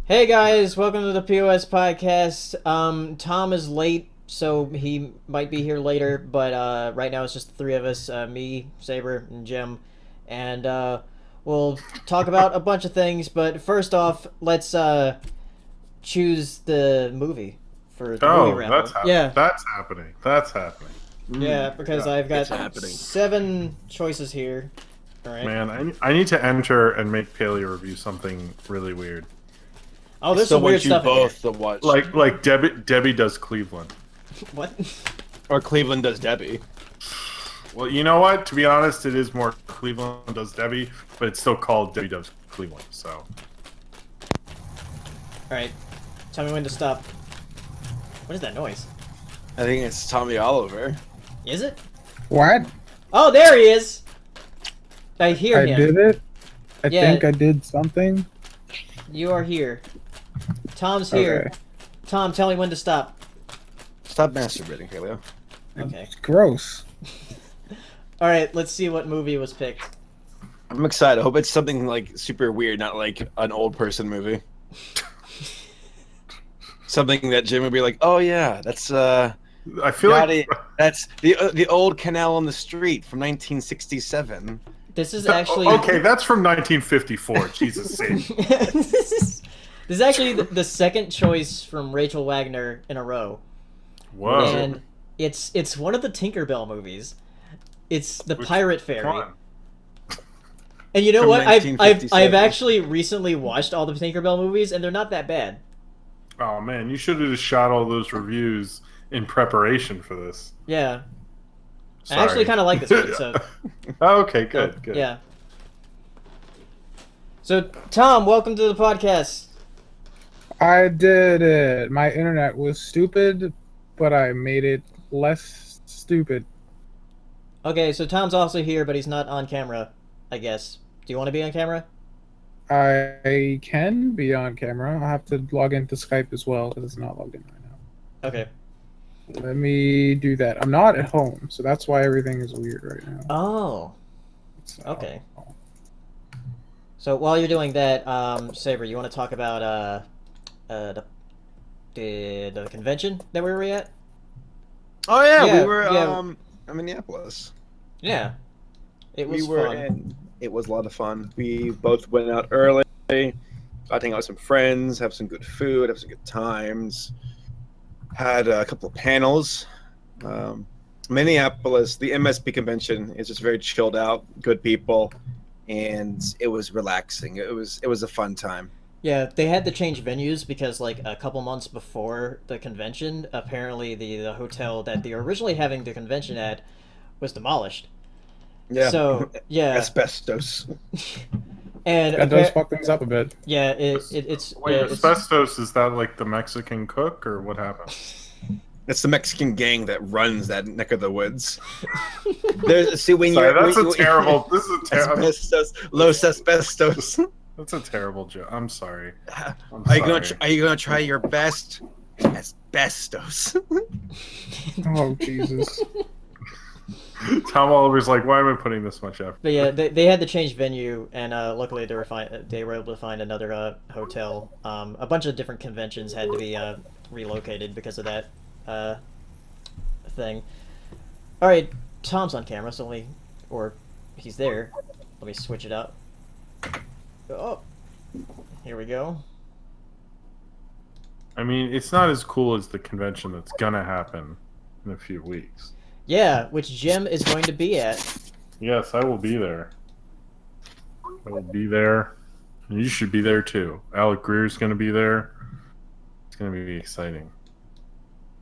Hey guys, welcome to the POS Podcast. Tom is late, so he might be here later, but right now it's just the three of us, me, Saber, and Jim, and we'll talk about a bunch of things, but first off, let's choose the movie for the movie Oh, raffle. yeah, that's happening. That's happening. Yeah, because I've got happening. 7 choices here. All right. Man, I need to enter and make Paleo review something really weird. Oh, there's Still some weird want you stuff in here. both to watch. Like Debbie does Cleveland. What? Or Cleveland does Debbie. Well, you know what? To be honest, it is more Cleveland does Debbie, but it's still called Debbie does Cleveland. So. All right. Tell me when to stop. What is that noise? I think it's Tommy Oliver. Is it? What? Oh, there he is. I hear I him. did it? I Yeah. think I did something. You are here. Tom's here. Okay. Tom, tell me when to stop. Stop masturbating, Paleo. Okay. It's gross. All right, let's see what movie was picked. I'm excited. I hope it's something like super weird, not like an old person movie. Something that Jim would be like, "Oh yeah, that's I feel like that's the old canal on the street from 1967." This is actually okay. That's from 1954. Jesus sake. this is actually the second choice from Rachel Wagner in a row, Whoa. and it's one of the Tinkerbell movies. It's the Which Pirate Fairy. one? And you know From what? I've 1957. actually recently watched all the Tinkerbell movies, and they're not that bad. Oh man, you should have just shot all those reviews in preparation for this. Yeah. Sorry. I actually kind of like this one, so Oh, okay, good. yeah. So, Tom, welcome to the podcast. I did it. My internet was stupid, but I made it less stupid. Okay, so Tom's also here, but he's not on camera, I guess. Do you want to be on camera? I can be on camera. I'll have to log into Skype as well because it's not logged in right now. Okay. Let me do that. I'm not at home, so that's why everything is weird right now. Oh, So- okay. So while you're doing that, Saber, you want to talk about the convention that we were at? Oh yeah, Yeah, we were yeah. in Minneapolis. Yeah. It was We were fun. in. It was a lot of fun. We both went out early. Got to hang out with some friends, have some good food, have some good times. Had a couple of panels. Minneapolis, the MSP convention is just very chilled out, good people, and it was relaxing. It was a fun time. Yeah, they had to change venues because, like, a couple months before the convention, apparently the hotel that they were originally having the convention at was demolished. Yeah. So, yeah. Asbestos. And That does fuck things up a bit. yeah, it's Wait, it's- asbestos, is that like the Mexican cook or what happened? It's the Mexican gang that runs that neck of the woods. There's see when Sorry, you're that's a terrible. This is a terrible. asbestos, Los Asbestos. That's a terrible joke. I'm sorry. I'm Are you gonna sorry. are you gonna try your best? Asbestos. Oh, Jesus. Tom Oliver's like, why am I putting this much effort? But yeah, they had to change venue, and luckily they were able to find another hotel. A bunch of different conventions had to be relocated because of that thing. All right, Tom's on camera, so or he's there. Let me switch it up. Oh, here we go. I mean, it's not as cool as the convention that's gonna happen in a few weeks. Yeah, which Jim is going to be at. Yes, I will be there. I will be there. And you should be there too. Alec Greer's gonna be there. It's gonna be exciting.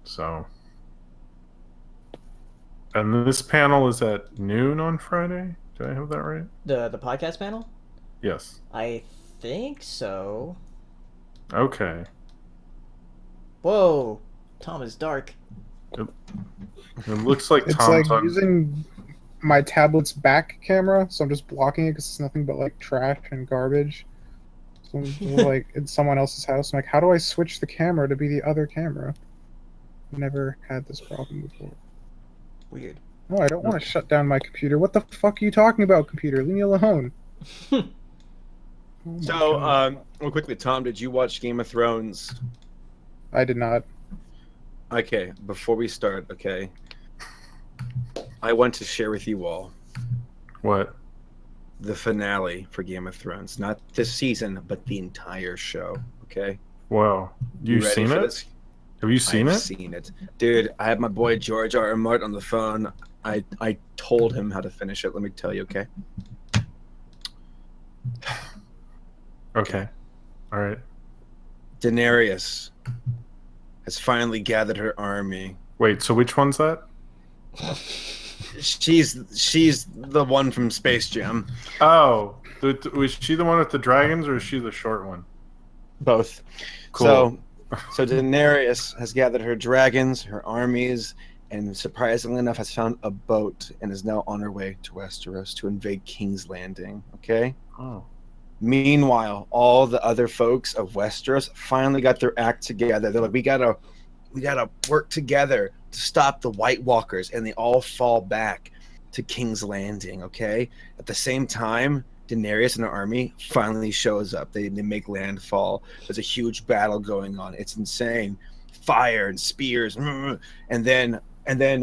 So. And this panel is at noon on Friday? Did I have that right? The podcast panel? Yes. I think so. Okay. Whoa, Tom is dark. It looks like It's Tom's like on. using my tablet's back camera, so I'm just blocking it because it's nothing but like trash and garbage. So I'm like it's someone else's house. I'm like, how do I switch the camera to be the other camera? Never had this problem before. Weird. No, I don't want to shut down my computer. What the fuck are you talking about, computer? Leave me alone. Oh my So, God. real quickly, Tom, did you watch Game of Thrones? I did not. Okay, before we start, okay, I want to share with you all What? the finale for Game of Thrones. Not this season, but the entire show, okay? Wow. You've ready seen for it? this? Have you seen I've it? seen it. Dude, I have my boy George R. R. Martin on the phone. I told him how to finish it. Let me tell you, okay? Okay. All right. Daenerys has finally gathered her army. Wait, so which one's that? She's the one from Space Jam. Oh, was she the one with the dragons, or is she the short one? Both. Cool. So Daenerys has gathered her dragons, her armies, and surprisingly enough has found a boat and is now on her way to Westeros to invade King's Landing. Okay? Oh. Meanwhile, all the other folks of Westeros finally got their act together. They're like, we gotta work together to stop the White Walkers, and they all fall back to King's Landing, okay? At the same time, Daenerys and her army finally shows up. They make landfall. There's a huge battle going on. It's insane. Fire and spears. And then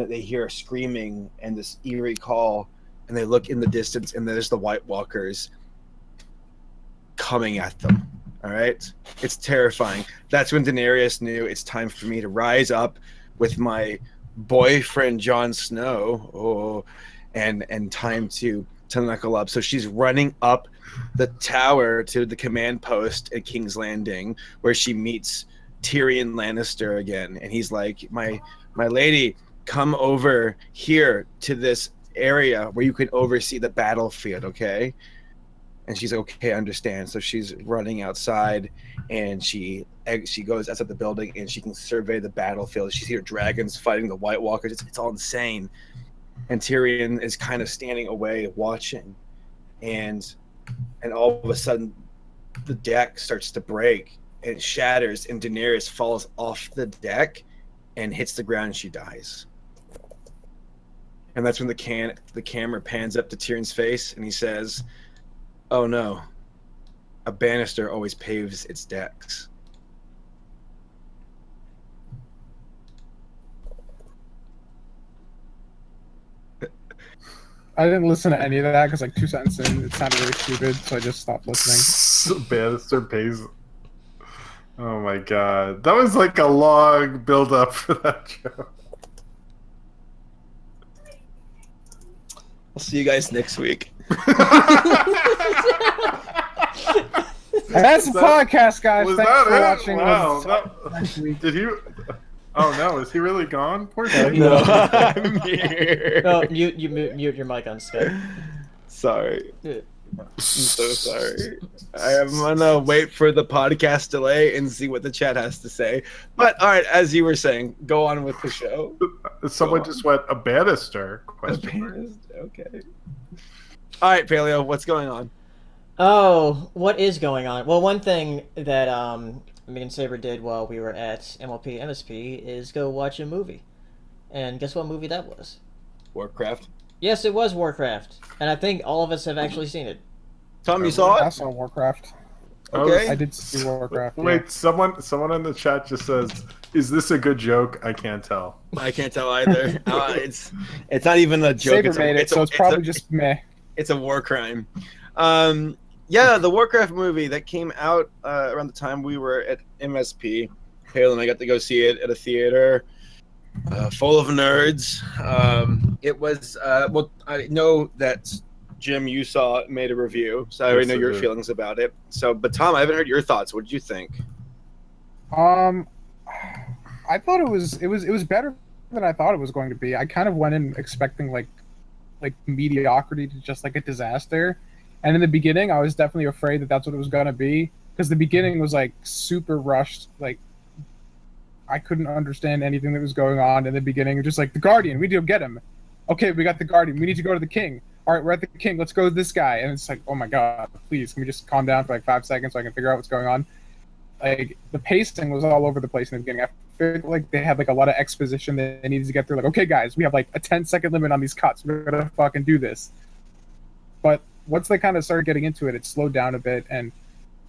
they hear screaming and this eerie call, and they look in the distance, and there's the White Walkers coming at them. All right? It's terrifying. That's when Daenerys knew it's time for me to rise up with my boyfriend Jon Snow, and time to knuckle up. So she's running up the tower to the command post at King's Landing, where she meets Tyrion Lannister again, and he's like, my lady, come over here to this area where you can oversee the battlefield, okay? And she's like, okay, I understand. So she's running outside, and she goes outside the building, and she can survey the battlefield. She sees her dragons fighting the White Walkers. It's all insane. And Tyrion is kind of standing away watching, and all of a sudden the deck starts to break and it shatters, and Daenerys falls off the deck and hits the ground, and she dies. And that's when the camera pans up to Tyrion's face, and he says, oh no, a banister always paves its decks. I didn't listen to any of that because like 2 sentences in, it sounded really stupid, so I just stopped listening. Bannister pays. Oh my god, that was like a long build up for that joke. I'll see you guys next week. That's the podcast, guys. Was Thanks that for it? watching. Wow, Next week. did he? Oh no, is he really gone? Poor thing. No, I'm here. No, mute your mic on Skype. Sorry. Yeah. I'm so sorry. I'm gonna wait for the podcast delay and see what the chat has to say. But all right, as you were saying, go on with the show. Someone just went a banister? Question mark. Okay. All right, Paleo, what's going on? Oh, what is going on? Well, one thing that me and Saber did while we were at MLP MSP is go watch a movie. And guess what movie that was? Warcraft. Yes, it was Warcraft. And I think all of us have actually seen it. Tom, you saw I it? saw Warcraft. Okay. I did see Warcraft. Wait, Yeah. someone in the chat just says, "Is this a good joke?" I can't tell. I can't tell either. It's not even a joke. Saber made it, so it's probably just meh. It's a war crime. Yeah, the Warcraft movie that came out around the time we were at MSP. Hale and I got to go see it at a theater full of nerds. It was well, I know that Jim, you saw it, made a review, so I already know your feelings about it. So, but Tom, I haven't heard your thoughts. What did you think? I thought it was better than I thought it was going to be. I kind of went in expecting like mediocrity to just like a disaster. And in the beginning, I was definitely afraid that that's what it was going to be, because the beginning was like super rushed. Like I couldn't understand anything that was going on in the beginning. Just like, the Guardian, we need to go get him. Okay, we got the Guardian. We need to go to the King. All right, we're at the King. Let's go to this guy. And it's like, oh my god, please, can we just calm down for like 5 seconds so I can figure out what's going on? Like, the pacing was all over the place in the beginning. I felt like they had like a lot of exposition that they needed to get through. Like, okay, guys, we have like a 10-second limit on these cuts. We're gonna fucking do this. But once they kind of started getting into it, it slowed down a bit, and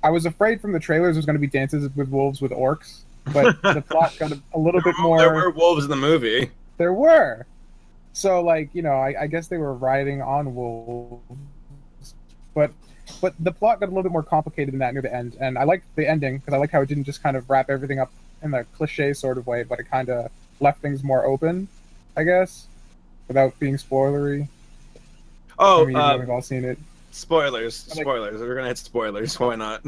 I was afraid from the trailers it was going to be Dances with Wolves with orcs, but the plot got a little bit more. There were wolves in the movie. There were. So, like, you know, I guess they were riding on wolves, but the plot got a little bit more complicated than that near the end, and I liked the ending because I liked how it didn't just kind of wrap everything up in a cliche sort of way, but it kind of left things more open, I guess, without being spoilery. Oh, I mean, even though we've all seen it. Spoilers. We're gonna hit spoilers. Why not?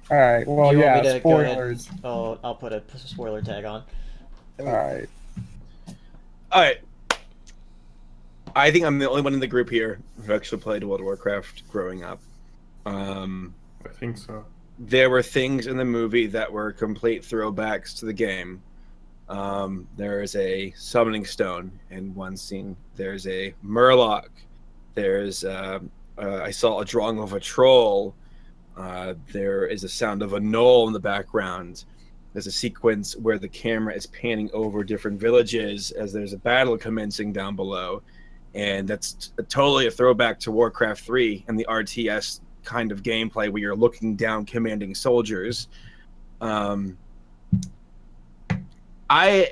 All right. Well, Do you want yeah, me to go ahead? spoilers. Oh, I'll put a spoiler tag on. All right. All right. I think I'm the only one in the group here who actually played World of Warcraft growing up. I think so. There were things in the movie that were complete throwbacks to the game. There is a summoning stone in one scene. There's a murloc. There's I saw a drawing of a troll. There is a sound of a knoll in the background. There's a sequence where the camera is panning over different villages as there's a battle commencing down below. And that's totally a throwback to Warcraft 3 and the RTS kind of gameplay where you're looking down commanding soldiers. I,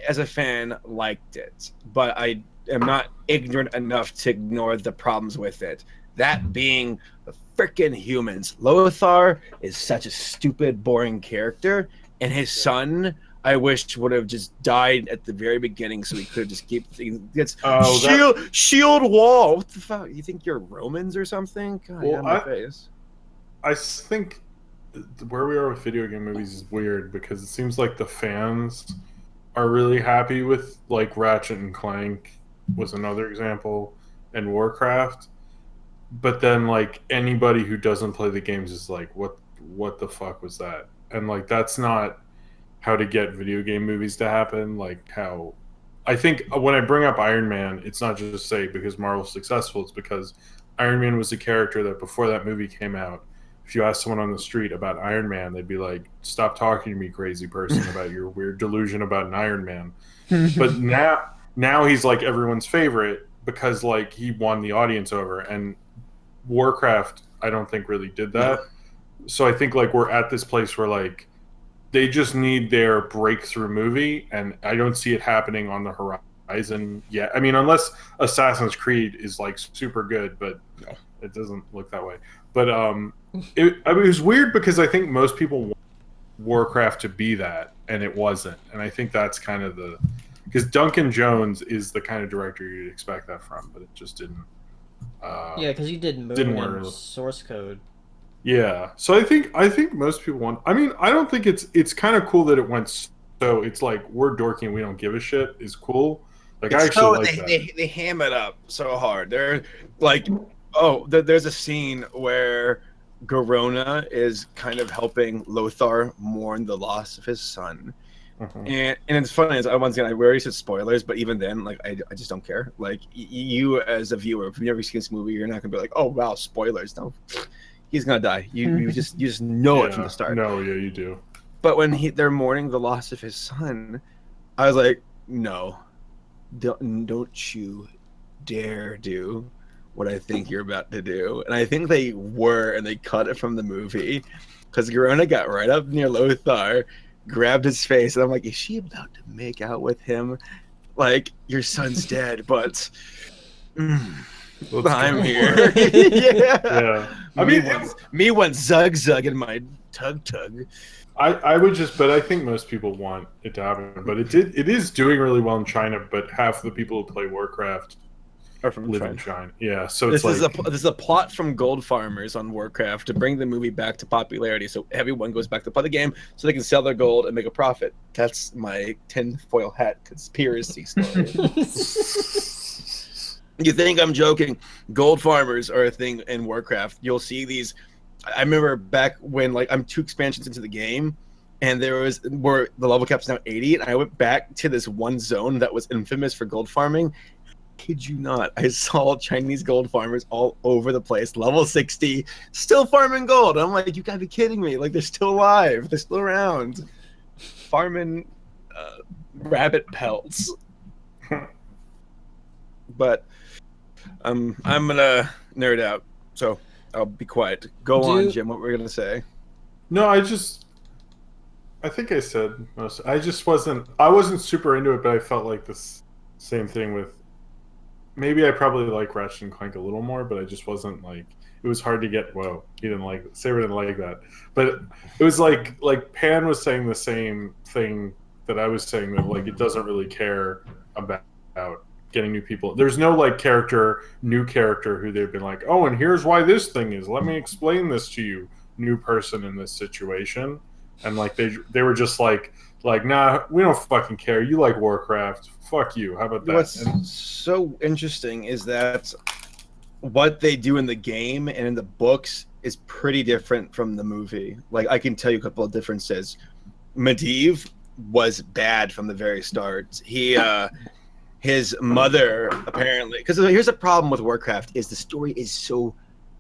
as a fan, liked it, but I am not ignorant enough to ignore the problems with it. That being the freaking humans. Lothar is such a stupid, boring character, and his son, I wish, would have just died at the very beginning so he could just keep gets shield wall. What the fuck? You think you're Romans or something? God, Well, my face. I think where we are with video game movies is weird because it seems like the fans are really happy with, like, Ratchet and Clank was another example, and Warcraft. But then, like, anybody who doesn't play the games is like, what the fuck was that? And, like, that's not how to get video game movies to happen. Like, how I think when I bring up Iron Man, it's not just say because Marvel's successful, it's because Iron Man was a character that before that movie came out, if you ask someone on the street about Iron Man, they'd be like, stop talking to me, crazy person, about your weird delusion about an Iron Man. But now he's like everyone's favorite because, like, he won the audience over, and Warcraft I don't think really did that. So I think, like, we're at this place where, like, they just need their breakthrough movie, and I don't see it happening on the horizon yet. I mean, unless Assassin's Creed is, like, super good, but it doesn't look that way. But it was weird because I think most people want Warcraft to be that, and it wasn't. And I think that's kind of because Duncan Jones is the kind of director you'd expect that from, but it just didn't. Yeah, because you did Moon and Source Code. Yeah, so I think most people want. I mean, I don't think it's kind of cool that it went. So it's like we're dorky and we don't give a shit is cool. Like, I actually like that. They ham it up so hard. They're like, there's a scene where Garona is kind of helping Lothar mourn the loss of his son. And it's funny, once again, we already said spoilers, but even then, like, I just don't care. Like, you as a viewer, if you've never seen this movie, you're not gonna be like, oh wow, spoilers. No, he's gonna die. You just know it from the start. No, yeah, you do. But when they're mourning the loss of his son, I was like, no, don't you dare do what I think you're about to do. And I think they were, and they cut it from the movie because Garona got right up near Lothar, grabbed his face, and I'm like, is she about to make out with him? Like, your son's dead, but I'm here. Yeah. I mean, me want zug in my tug. I would just, but I think most people want it to happen. But it is doing really well in China. But half the people who play Warcraft are from China. Yeah, so this is a plot from Gold Farmers on Warcraft to bring the movie back to popularity, so everyone goes back to play the game, so they can sell their gold and make a profit. That's my tinfoil hat conspiracy story. You think I'm joking? Gold Farmers are a thing in Warcraft. You'll see these. I remember back when, like, I'm 2 expansions into the game, and where the level cap's now 80, and I went back to this one zone that was infamous for gold farming. Kid you not, I saw Chinese gold farmers all over the place, level 60, still farming gold. I'm like, you gotta be kidding me. Like, they're still alive. They're still around. Farming rabbit pelts. But I'm gonna nerd out, so I'll be quiet. Go on, Jim. What were we gonna say? No, I think I said most. I wasn't super into it, but I felt like this same thing with. Maybe I probably like Ratchet and Clank a little more, but I just wasn't like. It was hard to get. Whoa, he didn't like. Saber didn't like that, but it was like Pan was saying the same thing that I was saying, that like it doesn't really care about getting new people. There's no like new character who they've been like, oh, and here's why this thing is. Let me explain this to you, new person in this situation. And like they were just like nah, we don't fucking care. You like Warcraft, fuck you. How about that? What's so interesting is that what they do in the game and in the books is pretty different from the movie. Like I can tell you a couple of differences. Medivh was bad from the very start. His mother apparently, because here's the problem with Warcraft is the story is so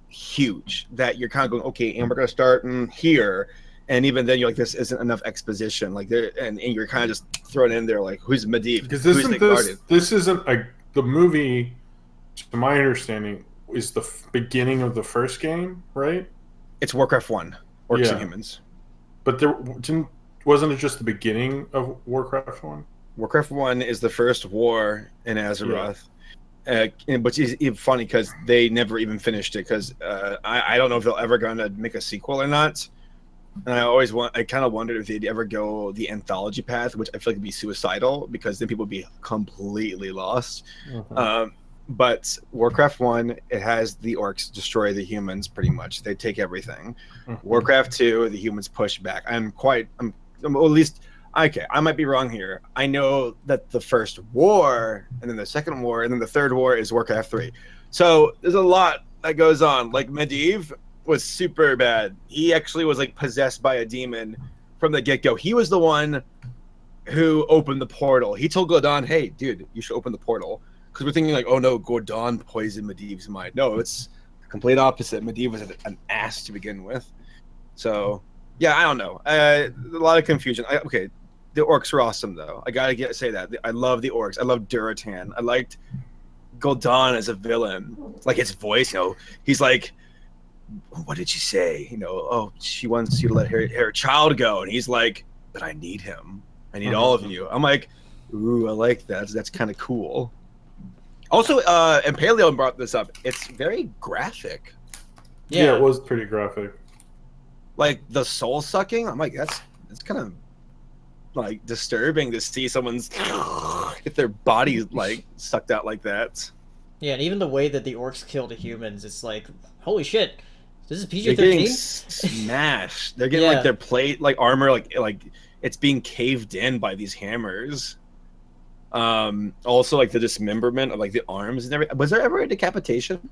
huge that you're kind of going, okay, and we're gonna start here. And even then, you're like, this isn't enough exposition. Like, and you're kind of just throwing in there, like, who's Medivh? Because this isn't the movie. To my understanding, is the beginning of the first game, right? It's Warcraft 1, Orcs and Humans. But wasn't it just the beginning of Warcraft 1? Warcraft 1 is the first war in Azeroth. Which is even funny because they never even finished it. Because I don't know if they're ever going to make a sequel or not. And I kind of wondered if they'd ever go the anthology path, which I feel like would be suicidal because then people would be completely lost. Mm-hmm. But Warcraft 1, it has the orcs destroy the humans pretty much. They take everything. Mm-hmm. Warcraft 2, the humans push back. I'm at least, okay, I might be wrong here. I know that the first war, and then the second war, and then the third war is Warcraft 3. So there's a lot that goes on. Like Medivh was super bad. He actually was like possessed by a demon from the get-go. He was the one who opened the portal. He told Gordon, hey, dude, you should open the portal. Because we're thinking like, oh no, Gordon poisoned Medivh's mind. No, it's the complete opposite. Medivh was an ass to begin with. So, yeah, I don't know. A lot of confusion. Okay, the orcs were awesome, though. I gotta say that. I love the orcs. I love Duratan. I liked Gul'dan as a villain. Like his voice, he's like, what did she say? Oh, she wants you to let her child go. And he's like, but I need him. I need all of you. I'm like, ooh, I like that. That's kind of cool. Also, and Paleo brought this up. It's very graphic. Yeah, it was pretty graphic. Like the soul sucking. I'm like, it's kind of like disturbing to see someone's get their body like sucked out like that. Yeah, and even the way that the orcs kill the humans, it's like, holy shit. This is PG-13? They're getting smashed. They're getting like their plate, like armor, like it's being caved in by these hammers. Also, like the dismemberment of like the arms and everything. Was there ever a decapitation?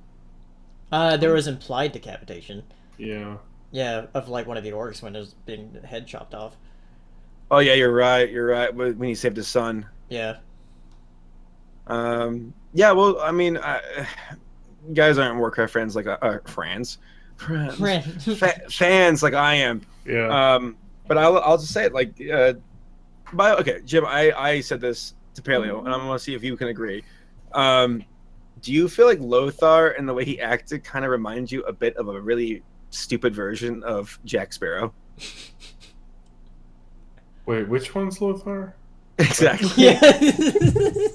There was implied decapitation. Yeah. Yeah, of like one of the orcs when it was being head chopped off. Oh yeah, you're right. When he saved his son. Yeah. Yeah. Well, I mean, you guys aren't Warcraft fans like fans like I am. Yeah. But I'll just say it like, okay, Jim. I said this to Paleo, and I'm gonna see if you can agree. Do you feel like Lothar and the way he acted kind of reminds you a bit of a really stupid version of Jack Sparrow? Wait, which one's Lothar? Exactly. Yeah.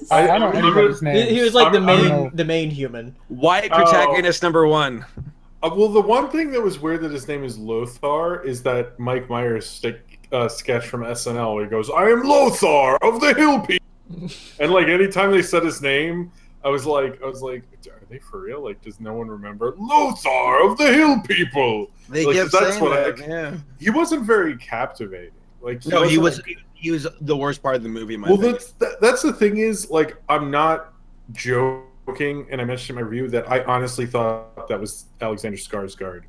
I don't remember his name. He was like the main human. White protagonist number one. Well, the one thing that was weird that his name is Lothar is that Mike Myers sketch from SNL where he goes, I am Lothar of the Hill People. And like anytime they said his name, I was like, are they for real? Like, does no one remember Lothar of the Hill People? They like, kept that's saying what that, yeah. He wasn't very captivating. Like, he was the worst part of the movie. That's the thing is, like, I'm not joking, and I mentioned in my review that I honestly thought that was Alexander Skarsgård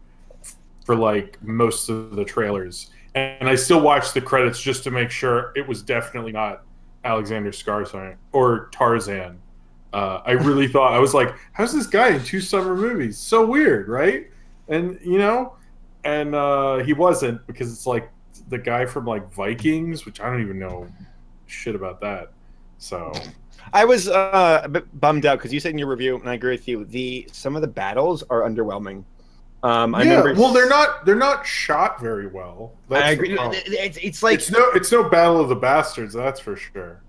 for like most of the trailers, and I still watched the credits just to make sure it was definitely not Alexander Skarsgård or Tarzan. I really thought, I was like, how's this guy in 2 summer movies? So weird, right? And he wasn't, because it's like the guy from like Vikings, which I don't even know shit about that. So I was a bit bummed out because you said in your review, and I agree with you, some of the battles are underwhelming. I remember. Well, they're not shot very well. That's I agree. the problem. It's like it's no Battle of the Bastards, that's for sure.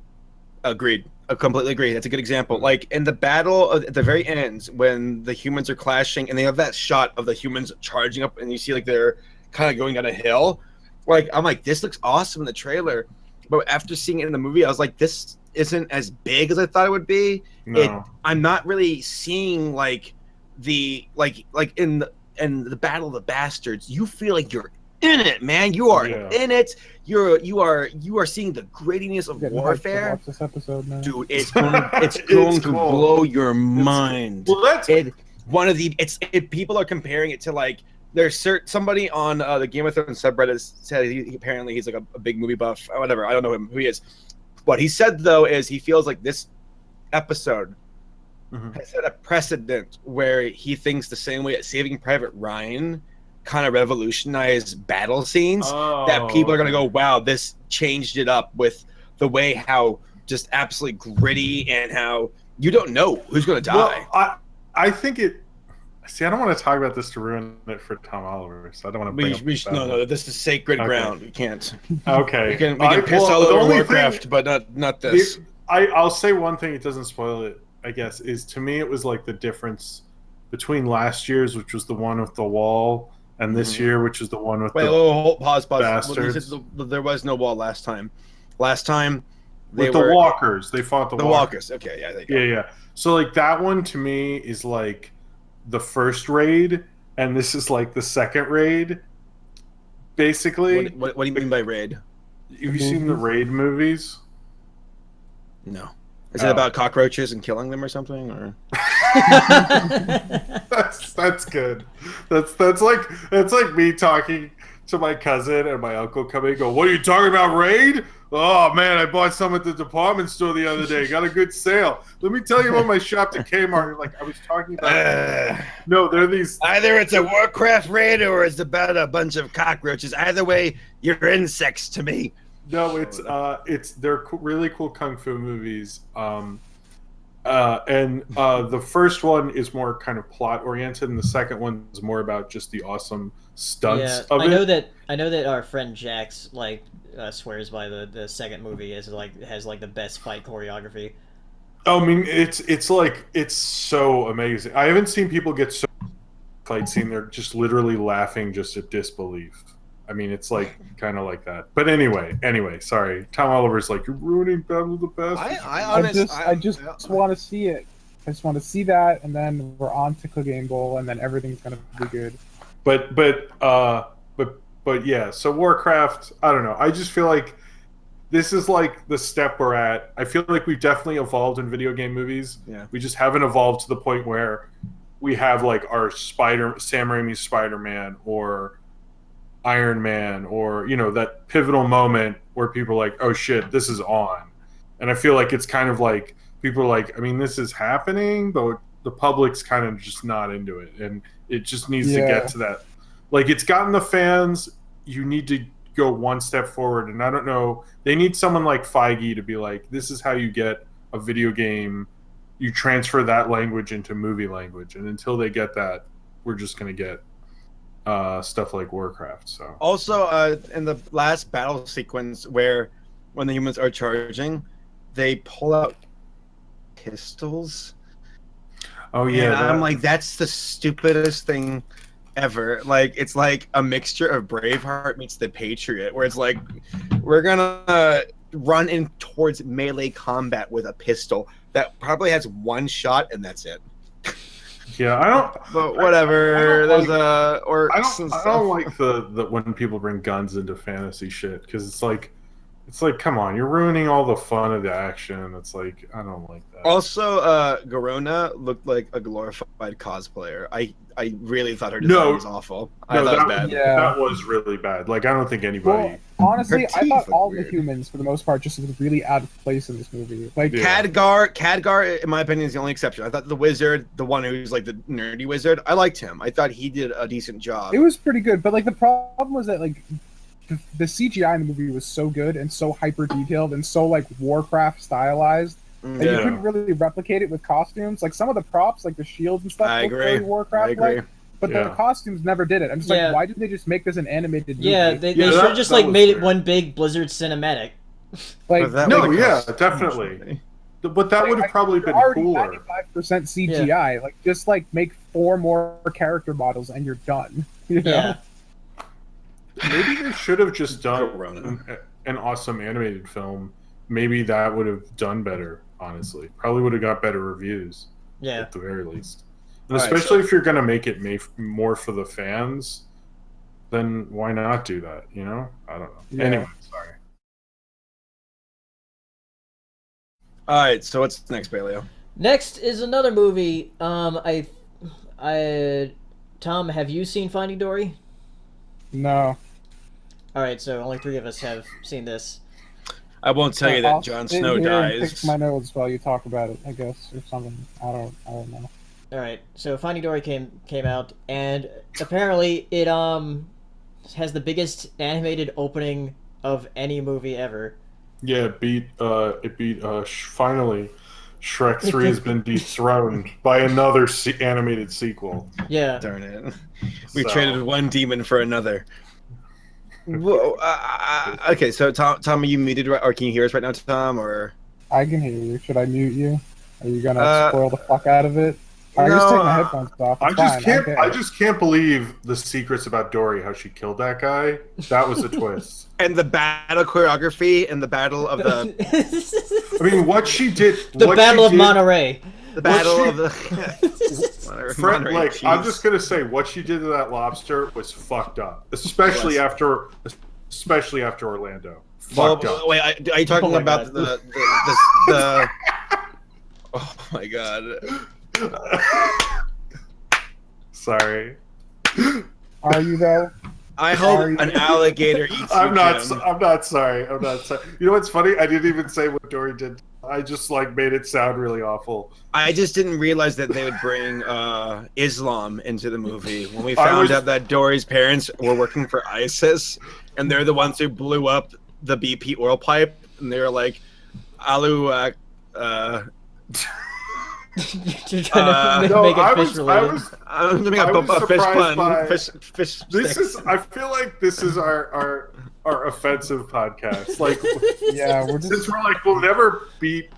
agreed. I completely agree. That's a good example. Like in the battle at the very end, when the humans are clashing, and they have that shot of the humans charging up, and you see like they're kind of going down a hill. Like I'm like, this looks awesome in the trailer, but after seeing it in the movie, I was like, this isn't as big as I thought it would be. No. I'm not really seeing like the like in the Battle of the Bastards. You feel like you're in it, man. You are in it. You are seeing the grittiness of warfare. Watch this episode, man. Dude, it's going to blow your mind. Well, that's people are comparing it to like there's somebody on the Game of Thrones subreddit said apparently he's like a big movie buff or whatever. I don't know who he is. What he said though is he feels like this episode has set a precedent where he thinks the same way that Saving Private Ryan kind of revolutionized battle scenes that people are going to go, wow, this changed it up with the way how just absolutely gritty and how you don't know who's going to die. Well, I think it. See, I don't want to talk about this to ruin it for Tom Oliver, so I don't want to. No, this is sacred ground. We can't. Okay, we can piss all over Warcraft, but not this. I'll say one thing. It doesn't spoil it. I guess is to me it was like the difference between last year's, which was the one with the wall, and this year, which is the one with pause. Bastards. There was no wall last time. Last time with the walkers, they fought the walkers. Okay, yeah. So like that one to me is like the first raid, and this is like the second raid. Basically, what do you mean by raid? Have you seen the Raid movies? No. Is it about cockroaches and killing them or something? Or that's good. That's like me talking to my cousin and my uncle coming and go, "What are you talking about, Raid? Oh man, I bought some at the department store the other day. Got a good sale. Let me tell you about my shop at Kmart." Like I was talking about. No, they're these. Either it's a Warcraft raid or it's about a bunch of cockroaches. Either way, you're insects to me. No, they're really cool kung fu movies. And the first one is more kind of plot oriented, and the second one is more about just the awesome stunts of it. I know that our friend Jax swears by the second movie has the best fight choreography. I mean, it's so amazing. I haven't seen people get so fight scene. They're just literally laughing just at disbelief. I mean, it's like kind of like that. But anyway, sorry. Tom Oliver's like, you're ruining Battle of the Bastards. I just want to see it. I just want to see that, and then we're on to Clegane Bowl, and then everything's gonna be good. But yeah. So Warcraft, I don't know. I just feel like this is like the step we're at. I feel like we've definitely evolved in video game movies. Yeah. We just haven't evolved to the point where we have like our Sam Raimi's Spider-Man or Iron Man, or that pivotal moment where people are like, oh shit, this is on. And I feel like it's kind of like people are like, I mean, this is happening, but the public's kind of just not into it, and it just needs to get to that. Like, it's gotten the fans. You need to go one step forward, and I don't know, they need someone like Feige to be like, this is how you get a video game, you transfer that language into movie language, and until they get that, we're just going to get stuff like Warcraft. So also in the last battle sequence when the humans are charging, they pull out pistols. Oh yeah, I'm like, that's the stupidest thing ever. Like, it's like a mixture of Braveheart meets The Patriot, where it's like, we're gonna run in towards melee combat with a pistol that probably has one shot and that's it. Yeah, I don't. But whatever. I There's don't like the when people bring guns into fantasy shit, because it's like, come on, you're ruining all the fun of the action. It's like, I don't like that. Also, Garona looked like a glorified cosplayer. I really thought her design was awful. I thought it was bad. Yeah. That was really bad. Like, I don't think anybody. Well, honestly, I thought all weird. the humans, for the most part, just looked really out of place in this movie. Like, Khadgar, in my opinion, is the only exception. I thought the wizard, the one who's like the nerdy wizard, I liked him. I thought he did a decent job. it was pretty good, but like the problem was that like the CGI in the movie was so good and so hyper detailed and so like Warcraft stylized. And you couldn't really replicate it with costumes. Like some of the props, like the shields and stuff, looked very Warcraft. Like, but Yeah. the costumes never did it. I'm just Yeah. like, why didn't they just make this an animated movie? Yeah, they Yeah, should have that- just that like was made it weird. one big Blizzard cinematic. Like, But that No, would yeah, cost so much definitely. money. But that would have probably you're been already cooler. 95% CGI. Like, just like make 4 more character models and you're done. You know? Yeah. Maybe they should have just done Corona. an awesome animated film. Maybe that would have done better, honestly. Probably would have got better reviews, Yeah. at the very least. And Alright, especially if you're going to make it more for the fans, then why not do that, you know? I don't know. Yeah. Anyway, sorry. All right, so what's next, Paleo? Next is another movie. Tom, have you seen Finding Dory? No. All right, so only 3 of us have seen this. I won't tell you I'll that Jon sit Snow here and dies. Pick my notes while you talk about it, I guess, or something. I don't know. All right, so Finding Dory came out, and apparently it has the biggest animated opening of any movie ever. Yeah, it beat finally, Shrek 3 has been dethroned by another animated sequel. Yeah. Darn it. We So- traded one demon for another. Whoa, okay, so Tom, are you muted, or can you hear us right now, Tom? Or I can hear you. Should I mute you? Are you gonna Uh, spoil the fuck out of it? I no, just take my headphones off. I It's just fine, can't. okay. I just can't believe the secrets about Dory. How she killed that guy. That was a twist. and the battle choreography and the battle of the I mean, what she did. The what Battle she of did- Monterey. the battle she- of the Fred, Monterey like, I'm cheese. just gonna say, what she did to that lobster was fucked up. Especially after Orlando. Well, Fucked up. wait, are you talking Oh my about God. the Oh my god. Sorry. Are you though? I hope Sorry. an alligator eats you, I'm not. Jim. I'm not sorry. I'm not sorry. You know what's funny? I didn't even say what Dory did. I just like made it sound really awful. I just didn't realize that they would bring Islam into the movie when we I found was- out that Dory's parents were working for ISIS, and they're the ones who blew up the BP oil pipe, and they're like, Alu. You're trying to No, make it I fish was. related. I'm doing I a was fish surprised pun. by- Fish This sticks. is. I feel like this is our offensive podcast. Like, Yeah, we're just. since we're like, we'll never beat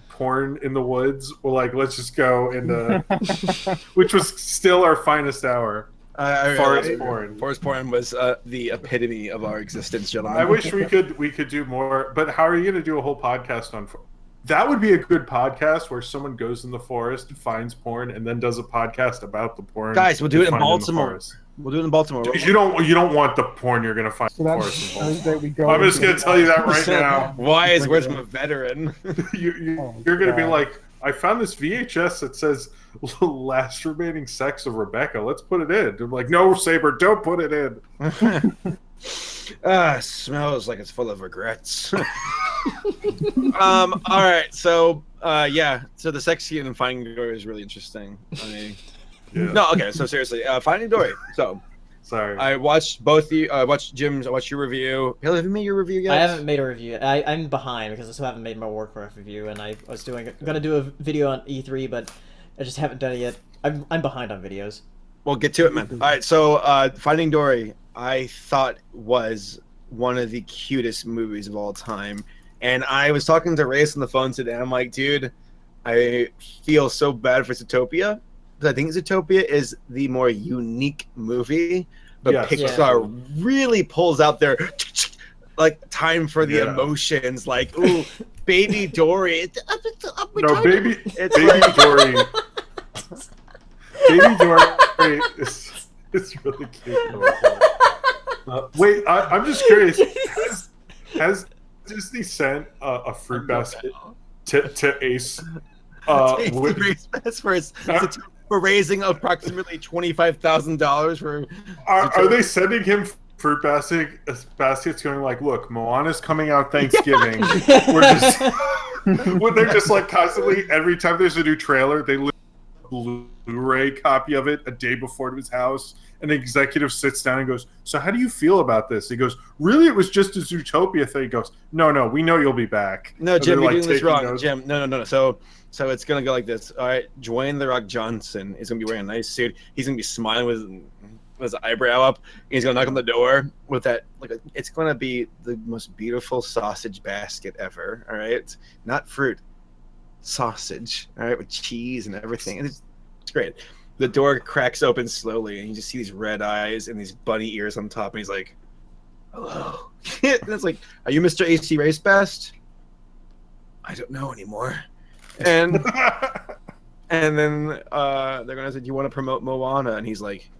porn in the woods. We're like, let's just go into, which was still our finest hour. Forest porn. Forest porn was the epitome of our existence, gentlemen. I wish we could do more, but how are you going to do a whole podcast on? That would be a good podcast where someone goes in the forest, finds porn, and then does a podcast about the porn. Guys, we'll do they it in find the Baltimore. forest. We'll do it in Baltimore. You don't want the porn you're going to find So in the that's forest in Baltimore. Thursday we go. I'm just into- going to tell you that right now. Why where's my veteran? You're going to be like, I found this VHS that says last remaining sex of Rebecca. Let's put it in. I'm like, no, Saber, don't put it in. Smells like it's full of regrets. All right, so yeah, so the sex scene in Finding Dory is really interesting. I mean, Yeah. no, okay, so seriously, Finding Dory. So Sorry. I watched both the watched Jim's, I watched your review. Haley, have you made your review yet? I haven't made a review. I'm behind because I still haven't made my Warcraft review, and I was gonna do a video on E3, but I just haven't done it yet. I'm behind on videos. We'll get to it, man. All right, so Finding Dory, I thought was one of the cutest movies of all time. And I was talking to Reyes on the phone today. I'm like, dude, I feel so bad for Zootopia. Because I think Zootopia is the more unique movie. But Yes. Pixar really pulls out their like time for the Yeah. emotions. Like, ooh, baby Dory. No, baby It's Dory. Baby Dory is really cute. Wait, I'm just curious. Has Disney sent a fruit basket to Ace? For raising approximately $25,000 for. Are they sending him fruit baskets going like, look, Moana's coming out Thanksgiving. We're just, they're just like constantly, every time there's a new trailer, they Blu-ray copy of it a day before to his house, and the executive sits down and goes, "So how do you feel about this?" He goes, "Really, it was just a Zootopia thing." He goes, "No, we know you'll be back." No, And Jim, they're, you're like, doing this taking wrong. notes. Jim, no. So it's gonna go like this. All right, Dwayne the Rock Johnson is gonna be wearing a nice suit. He's gonna be smiling with his eyebrow up. He's gonna knock on the door with that. It's gonna be the most beautiful sausage basket ever. All right, not fruit, sausage. All right, with cheese and everything. And it's great. The door cracks open slowly, and you just see these red eyes and these bunny ears on top. And he's like, "Hello." And it's like, "Are you Mr. AC Race Best?" "I don't know anymore." And then they're gonna say, "Do you want to promote Moana?" And he's like,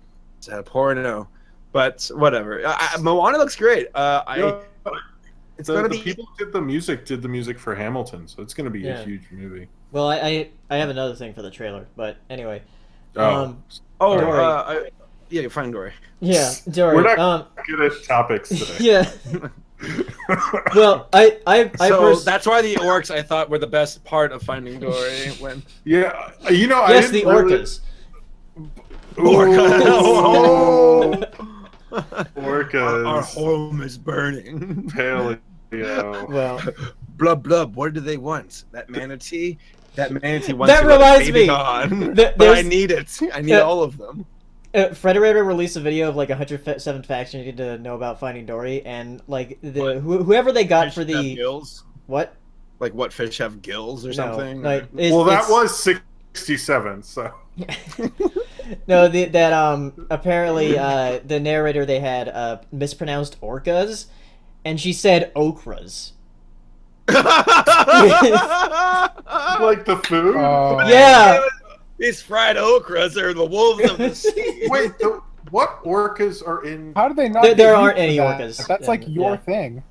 "Is that a porno?" But whatever. Moana looks great. It's gonna be. People did the music for Hamilton, so it's gonna be a huge movie. Well, I have another thing for the trailer, but anyway. Dory. Yeah, fine, Dory. Yeah, Dory. We're not good at topics today. Yeah. Well, I that's why the orcs I thought were the best part of Finding Dory. When yes, the orcas. Orcas. Our home is burning. Paleo. Well, Blub blub. What do they want? That manatee. That manatee wants. That reminds me. But I need it. I need all of them. Frederator released a video of like 107 facts you need to know about Finding Dory, and like whoever they got Fish for the have gills? What? Like what fish have gills or something? Like, that was 67. So no, that apparently the narrator they had mispronounced orcas, and she said okras. like the food. Yeah. These fried okras are the wolves of the sea. Wait, what orcas are in? How do they not? There aren't any orcas. That's like your thing.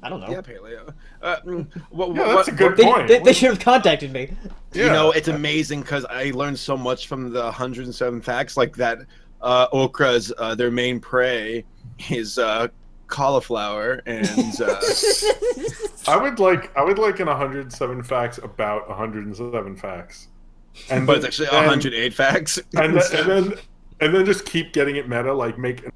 I don't know. Yeah, Paleo. That's a good point. They should have contacted me. Yeah. You know, it's amazing because I learned so much from the 107 facts, like that okras, their main prey is cauliflower, and I would like an 107 facts about 107 facts. But it's actually 108 facts. And then just keep getting it meta, like make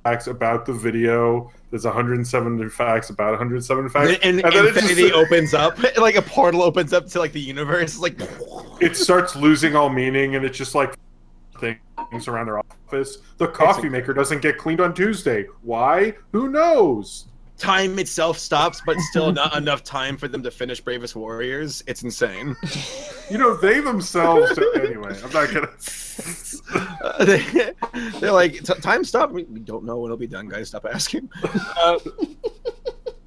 facts about the video. There's 107 facts about 107 facts. And then infinity opens up, like a portal opens up to like the universe. It's like it starts losing all meaning, and it's just like things around their office. The coffee maker doesn't get cleaned on Tuesday. Why? Who knows? Time itself stops, but still not enough time for them to finish Bravest Warriors. It's insane. You know, they themselves anyway, I'm not gonna they're like, time stopped. We don't know when it'll be done, guys. Stop asking.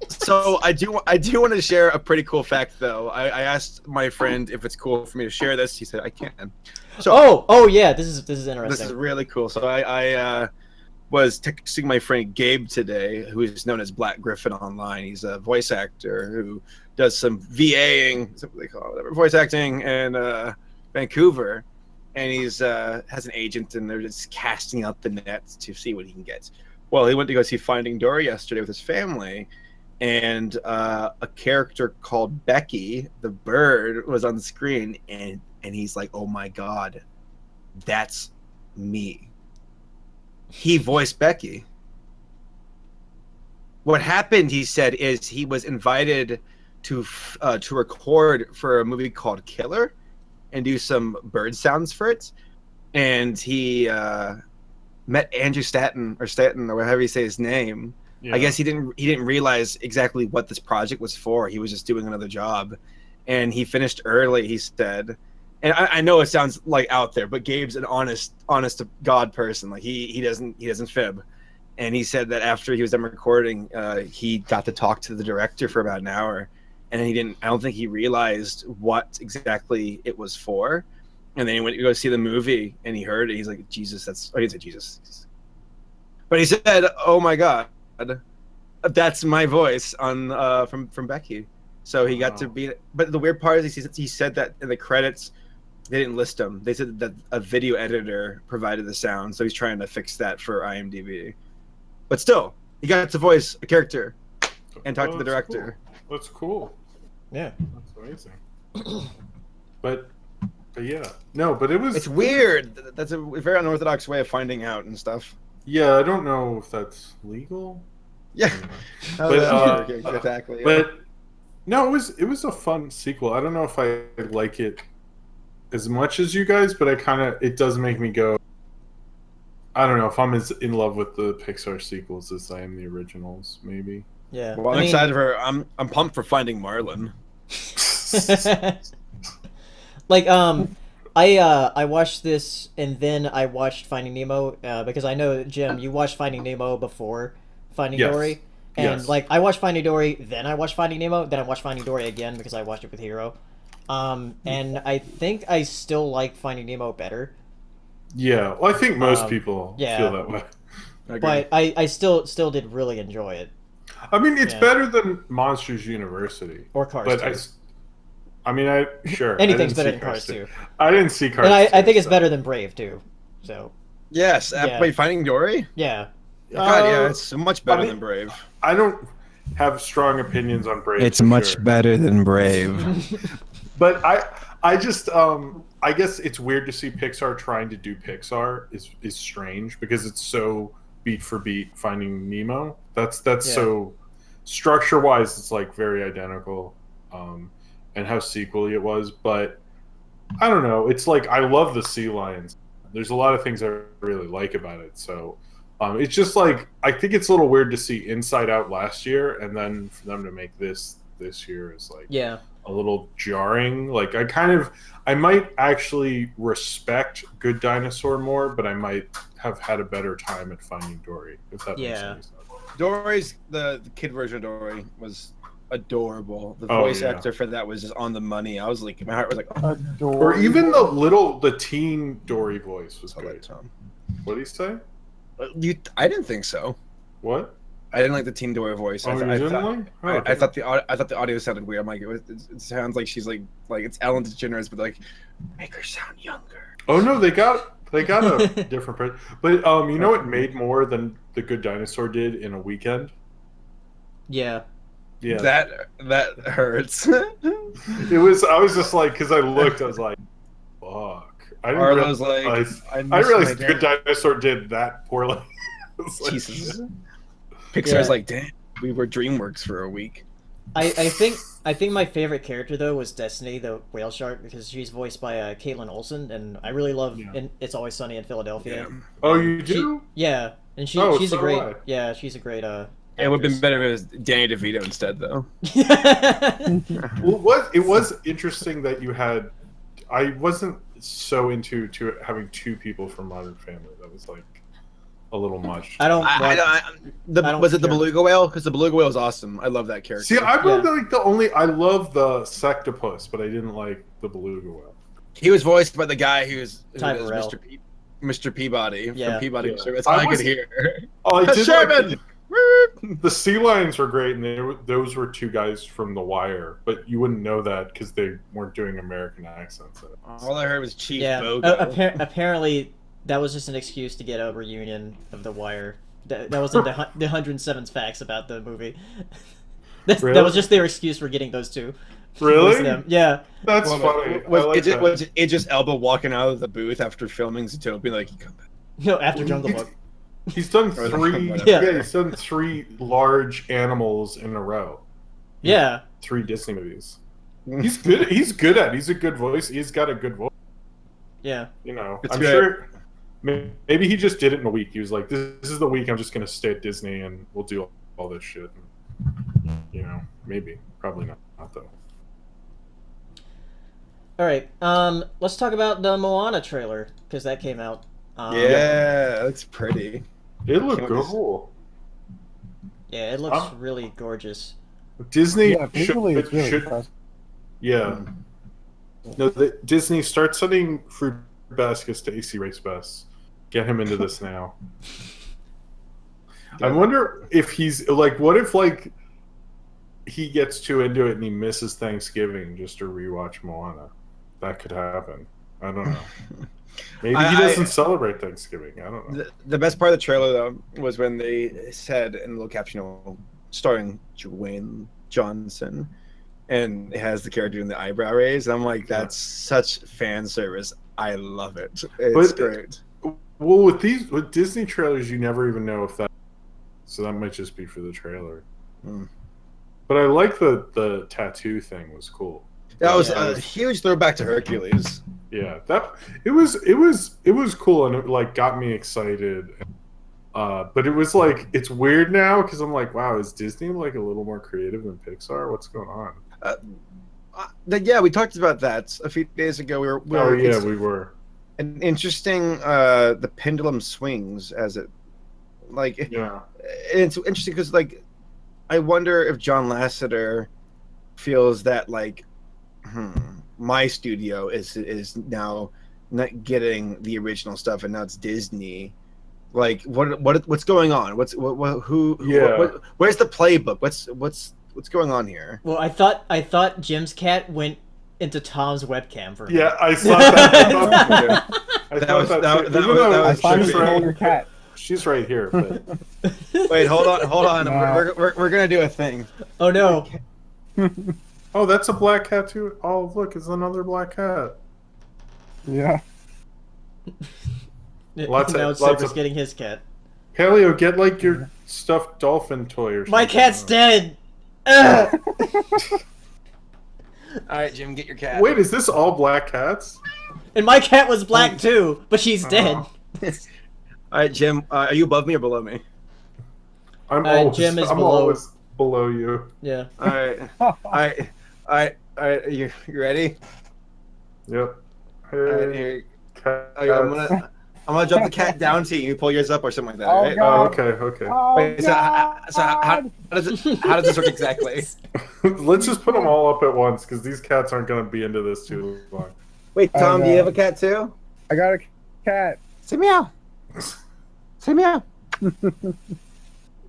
So I do want to share a pretty cool fact, though. I asked my friend if it's cool for me to share this. He said I can. So oh yeah, this is interesting. This is really cool. So I was texting my friend Gabe today, who is known as Black Griffin online. He's a voice actor who does some VAing, is that what they call it, whatever, voice acting in Vancouver, and he's has an agent, and they're just casting out the net to see what he can get. Well, he went to go see Finding Dory yesterday with his family, and a character called Becky, the bird, was on the screen, and he's like, "Oh my god, that's me." He voiced Becky. What happened, he said, is he was invited to record for a movie called Killer and do some bird sounds for it, and he met Andrew Stanton or whatever you say his name. Yeah. I guess he didn't realize exactly what this project was for. He was just doing another job, and he finished early, he said. And I know it sounds like out there, but Gabe's an honest to God person. Like he doesn't fib. And he said that after he was done recording, he got to talk to the director for about an hour, and I don't think he realized what exactly it was for. And then he went to go see the movie, and he heard it. He's like, Jesus, he didn't say Jesus. But he said, "Oh my God, that's my voice on from Becky." So he got to be. But the weird part is he said that in the credits, they didn't list him. They said that a video editor provided the sound, so he's trying to fix that for IMDb. But still, he got to voice a character and talk to the director. Cool. That's cool. Yeah, that's amazing. But But yeah, no, but it was. It's weird. That's a very unorthodox way of finding out and stuff. Yeah, I don't know if that's legal. Yeah, But, exactly. But no, it was a fun sequel. I don't know if I like it as much as you guys, but it does make me go. I don't know if I'm as in love with the Pixar sequels as I am the originals. Maybe. Yeah. Well, I'm excited for. I'm pumped for Finding Marlin. Like I watched this and then I watched Finding Nemo because I know, Jim, you watched Finding Nemo before Finding Yes. Dory, and Yes. like I watched Finding Dory, then I watched Finding Nemo, then I watched Finding Dory again because I watched it with Hero, and I think I still like Finding Nemo better. Yeah, well, I think most people yeah. feel that way. But I still did really enjoy it. I mean, it's Yeah. better than Monsters University. Or Cars But 2. sure. Anything's I didn't better see than Cars 2. I didn't see Cars And I 2, think it's so- better than Brave too. So Yes. Yeah. Wait, Finding Dory? yeah. God, yeah, it's much better I mean, than Brave. I don't have strong opinions on Brave. It's for much sure. better than Brave. But I just I guess it's weird to see Pixar trying to do Pixar is strange because it's so beat for beat Finding Nemo. That's Yeah. so structure wise it's like very identical, and how sequel-y it was. But I don't know. It's like I love the sea lions. There's a lot of things I really like about it. So it's just like I think it's a little weird to see Inside Out last year and then for them to make this year is like Yeah. a little jarring. Like I might actually respect Good Dinosaur more, but I might have had a better time at Finding Dory, if that makes Yeah. any sense. Dory's the kid version of Dory was adorable. The Oh, voice yeah. actor for that was just on the money. I was like, my heart was like, oh, Or even the teen Dory voice was I good. like Tom. What did he say? I didn't think so. What? I didn't like the Teen Dory voice. Oh, I, you I, didn't thought, like? Oh, I okay. thought the audio sounded weird. I'm like, it sounds like she's like it's Ellen DeGeneres, but like make her sound younger. Oh no, they got a different person. But you know what made more than the Good Dinosaur did in a weekend? Yeah. Yeah. That hurts. It was. I was just like, because I looked, I was like, "Fuck!" I didn't Arlo's realize. like, I realized Good Dinosaur did that poorly. It's like, Jesus. Pixar's Yeah. like, damn, we were DreamWorks for a week. I think my favorite character though was Destiny, the whale shark, because she's voiced by Caitlin Olsen, and I really love Yeah. It's Always Sunny in Philadelphia. Oh, you She- do? yeah, and Oh, she's so a great do I. yeah, she's a great It would have been actress. better if it was Danny DeVito instead, though. Well, it was interesting that you had. I wasn't so into having two people from Modern Family. That was like a little much. I don't. I don't was it the care. beluga whale? Because the beluga whale is awesome. I love that character. See, I Yeah. like I love the Sectopus, but I didn't like the beluga whale. He was voiced by the guy who was Ty Burrell. Mr. Peabody Yeah. from Peabody. Yeah. So that's all I could was- hear. Oh, I did Sherman! like the sea lions were great, and those were two guys from The Wire, but you wouldn't know that because they weren't doing American accents. All I heard was Chief Yeah. Bogo. Apparently, that was just an excuse to get a reunion of The Wire. That wasn't the 107 facts about the movie. That Really? was just their excuse for getting those two. Really? Was them. Yeah. That's Well, funny. I Was, like Idris, that. was Idris Elba walking out of the booth after filming Zootopia like, come back? No, after Jungle Book. He's done Or three. whatever. Yeah, he's done three large animals in a row. Yeah. 3 Disney movies. He's good. He's good at. He's a good voice. He's got a good voice. Yeah. You know, It's I'm good. sure. Maybe he just did it in a week. He was like, "This is the week. I'm just going to stay at Disney and we'll do all this shit." You know, maybe, probably not though. All right. Let's talk about the Moana trailer because that came out. Yeah, that's pretty. It looked Can't wait to see- cool. Yeah, it looks really gorgeous. Disney Yeah, visually it's really should impressive. yeah. No, Disney start sending fruit baskets to AC Race Best. Get him into this now. I wonder if he's like, what if like he gets too into it and he misses Thanksgiving just to rewatch Moana? That could happen. I don't know. Maybe he doesn't celebrate Thanksgiving. I don't know. The best part of the trailer, though, was when they said in the little caption, starring Dwayne Johnson, and it has the character doing the eyebrow raise. And I'm like, that's such fan service. I love it. It's great. Well, with Disney trailers, you never even know if that. So that might just be for the trailer. But I like the tattoo thing was cool. That was a huge throwback to Hercules. Yeah, it was cool, and it like got me excited. But it was like, it's weird now because I'm like, wow, is Disney like a little more creative than Pixar? What's going on? Yeah, we talked about that a few days ago. We were. An interesting, the pendulum swings as it, like, yeah. It's interesting because, like, I wonder if John Lasseter feels that, like, my studio is now not getting the original stuff, and now it's Disney. Like, what's going on? Where's the playbook? What's going on here? Well, I thought Jim's cat went into Tom's webcam for a minute. Yeah, I saw that. I finally stole your cat. She's right here. But... Wait, hold on. We're gonna do a thing. Oh no. Oh, that's a black cat too. Oh, look, it's another black cat. Yeah. Now Saber's getting his cat. Paleo, get like your stuffed dolphin toy or something. My cat's dead. All right, Jim, get your cat. Wait, is this all black cats? And my cat was black too, but she's dead. All right, Jim, are you above me or below me? I'm always below you. Yeah. All right. You ready? Yep. Hey, all right, here. I'm gonna jump the cat down to you. You pull yours up or something like that. Oh, right? God. Oh, okay. Wait, so how does this work exactly? Let's just put them all up at once because these cats aren't gonna be into this too long. Wait, Tom, do you have a cat too? I got a cat. Say meow. Say meow.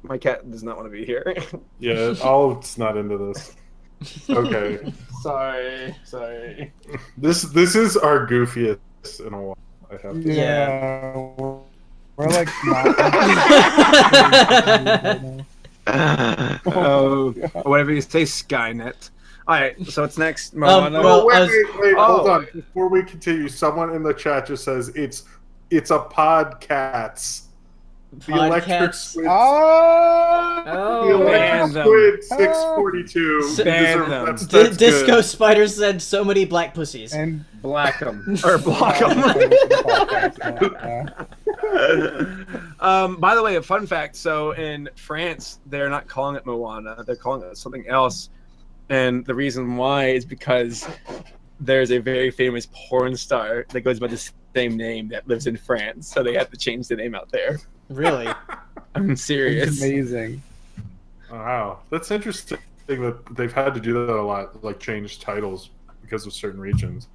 My cat does not want to be here. Yeah, Olive's not into this. Okay. Sorry. This is our goofiest in a while. I have to say. Yeah. We're like not. Oh, whatever you say, Skynet. All right, so what's next? Moana. Wait, hold on. Before we continue, someone in the chat just says it's a Podcats. The electric squid. Oh, the electric squid 642. That's Disco good. Spider said so many black pussies. and Black them or block them. By the way, a fun fact. So in France, they're not calling it Moana. They're calling it something else. And the reason why is because there's a very famous porn star that goes by the same name that lives in France. So they have to change the name out there. Really? I'm serious. it's amazing. Wow, that's interesting that they've had to do that a lot, like change titles because of certain regions.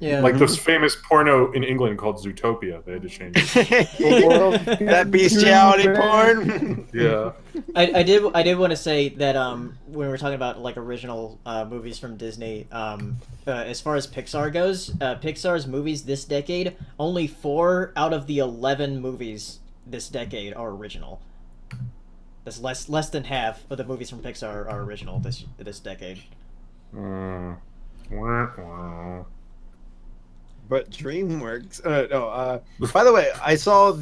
Yeah. Like this famous porno in England called Zootopia. They had to change it. That bestiality porn. Yeah. I did want to say that when we were talking about like original movies from Disney, as far as Pixar goes, Pixar's movies this decade, only 4 out of the 11 movies this decade are original. That's less than half of the movies from Pixar are original this decade. But DreamWorks. By the way, I saw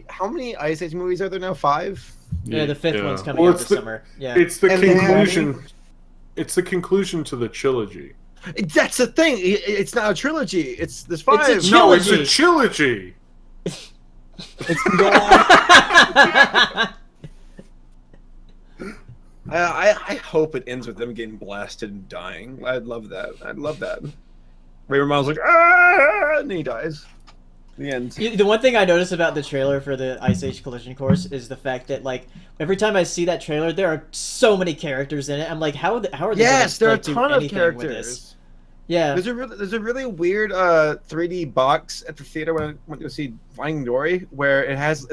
how many Ice Age movies are there now? 5. Yeah, the 5th one's coming out this summer. Yeah. It's the conclusion. It's the conclusion to the trilogy. That's the thing. It's not a trilogy. There's 5. It's a No, it's a trilogy. I hope it ends with them getting blasted and dying. I'd love that. Ray Romano's like, ah, and he dies. The end. The one thing I noticed about the trailer for the Ice Age Collision Course is the fact that, like, every time I see that trailer, there are so many characters in it. I'm like, how are they? Yes, there are a do ton of anything with characters. this? Yeah. There's a really weird 3D box at the theater when I went to see Flying Dory, where it has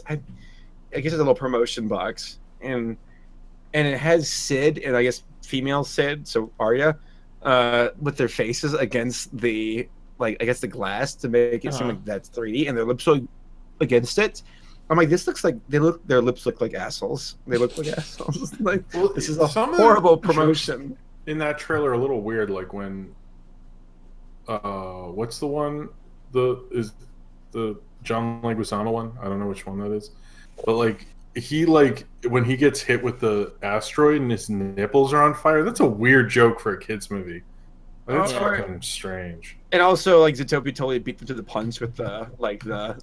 I guess it's a little promotion box, and it has Sid and I guess female Sid, so Arya, with their faces against the the glass to make it seem like that's 3D, and their lips are against it. I'm like, this looks like their lips look like assholes. They look like assholes. Like, this is a horrible promotion. in that trailer a little weird, like when what's the one is the John Leguizamo one? I don't know which one that is. But like he like when he gets hit with the asteroid and his nipples are on fire, that's a weird joke for a kids movie. That's fucking strange. And also like Zootopia totally beat them to the punch with the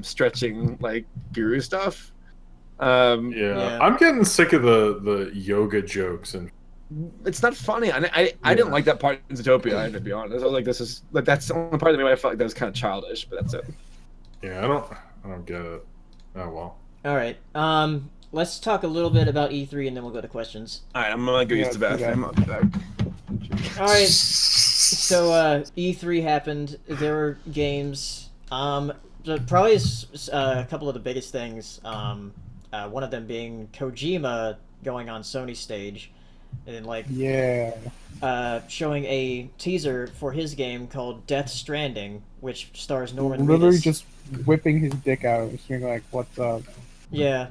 stretching like guru stuff. Yeah. I'm getting sick of the yoga jokes and it's not funny. I didn't like that part in Zootopia. I had to be honest. I was like, that's the only part of the movie I felt like that was kind of childish, but that's it. Yeah, I don't get it. Oh well. All right. Let's talk a little bit about E3 and then we'll go to questions. All right, I'm gonna go use the bathroom. I'll be back. All right. So E3 happened. There were games. Probably a couple of the biggest things. One of them being Kojima going on Sony stage, and showing a teaser for his game called Death Stranding, which stars Norman literally Reedus. just whipping his dick out and being like, "What's up?" Yeah,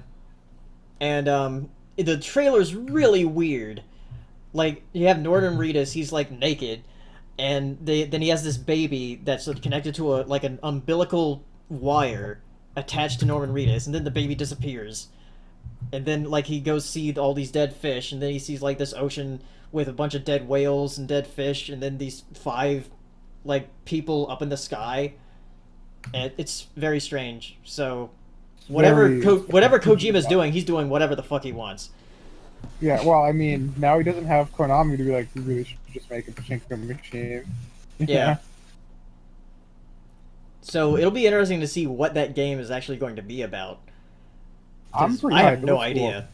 and the trailer's really weird. Like you have Norman Reedus, he's like naked, and then he has this baby that's connected to an umbilical wire attached to Norman Reedus, and then the baby disappears. And then, like, he goes see all these dead fish, and then he sees, like, this ocean with a bunch of dead whales and dead fish, and then these 5, like, people up in the sky. And it's very strange. So, whatever Kojima's doing, he's doing whatever the fuck he wants. Yeah, well, I mean, now he doesn't have Konami to be like, you really should just make a pachinko machine. Yeah. So, it'll be interesting to see what that game is actually going to be about. I have no idea.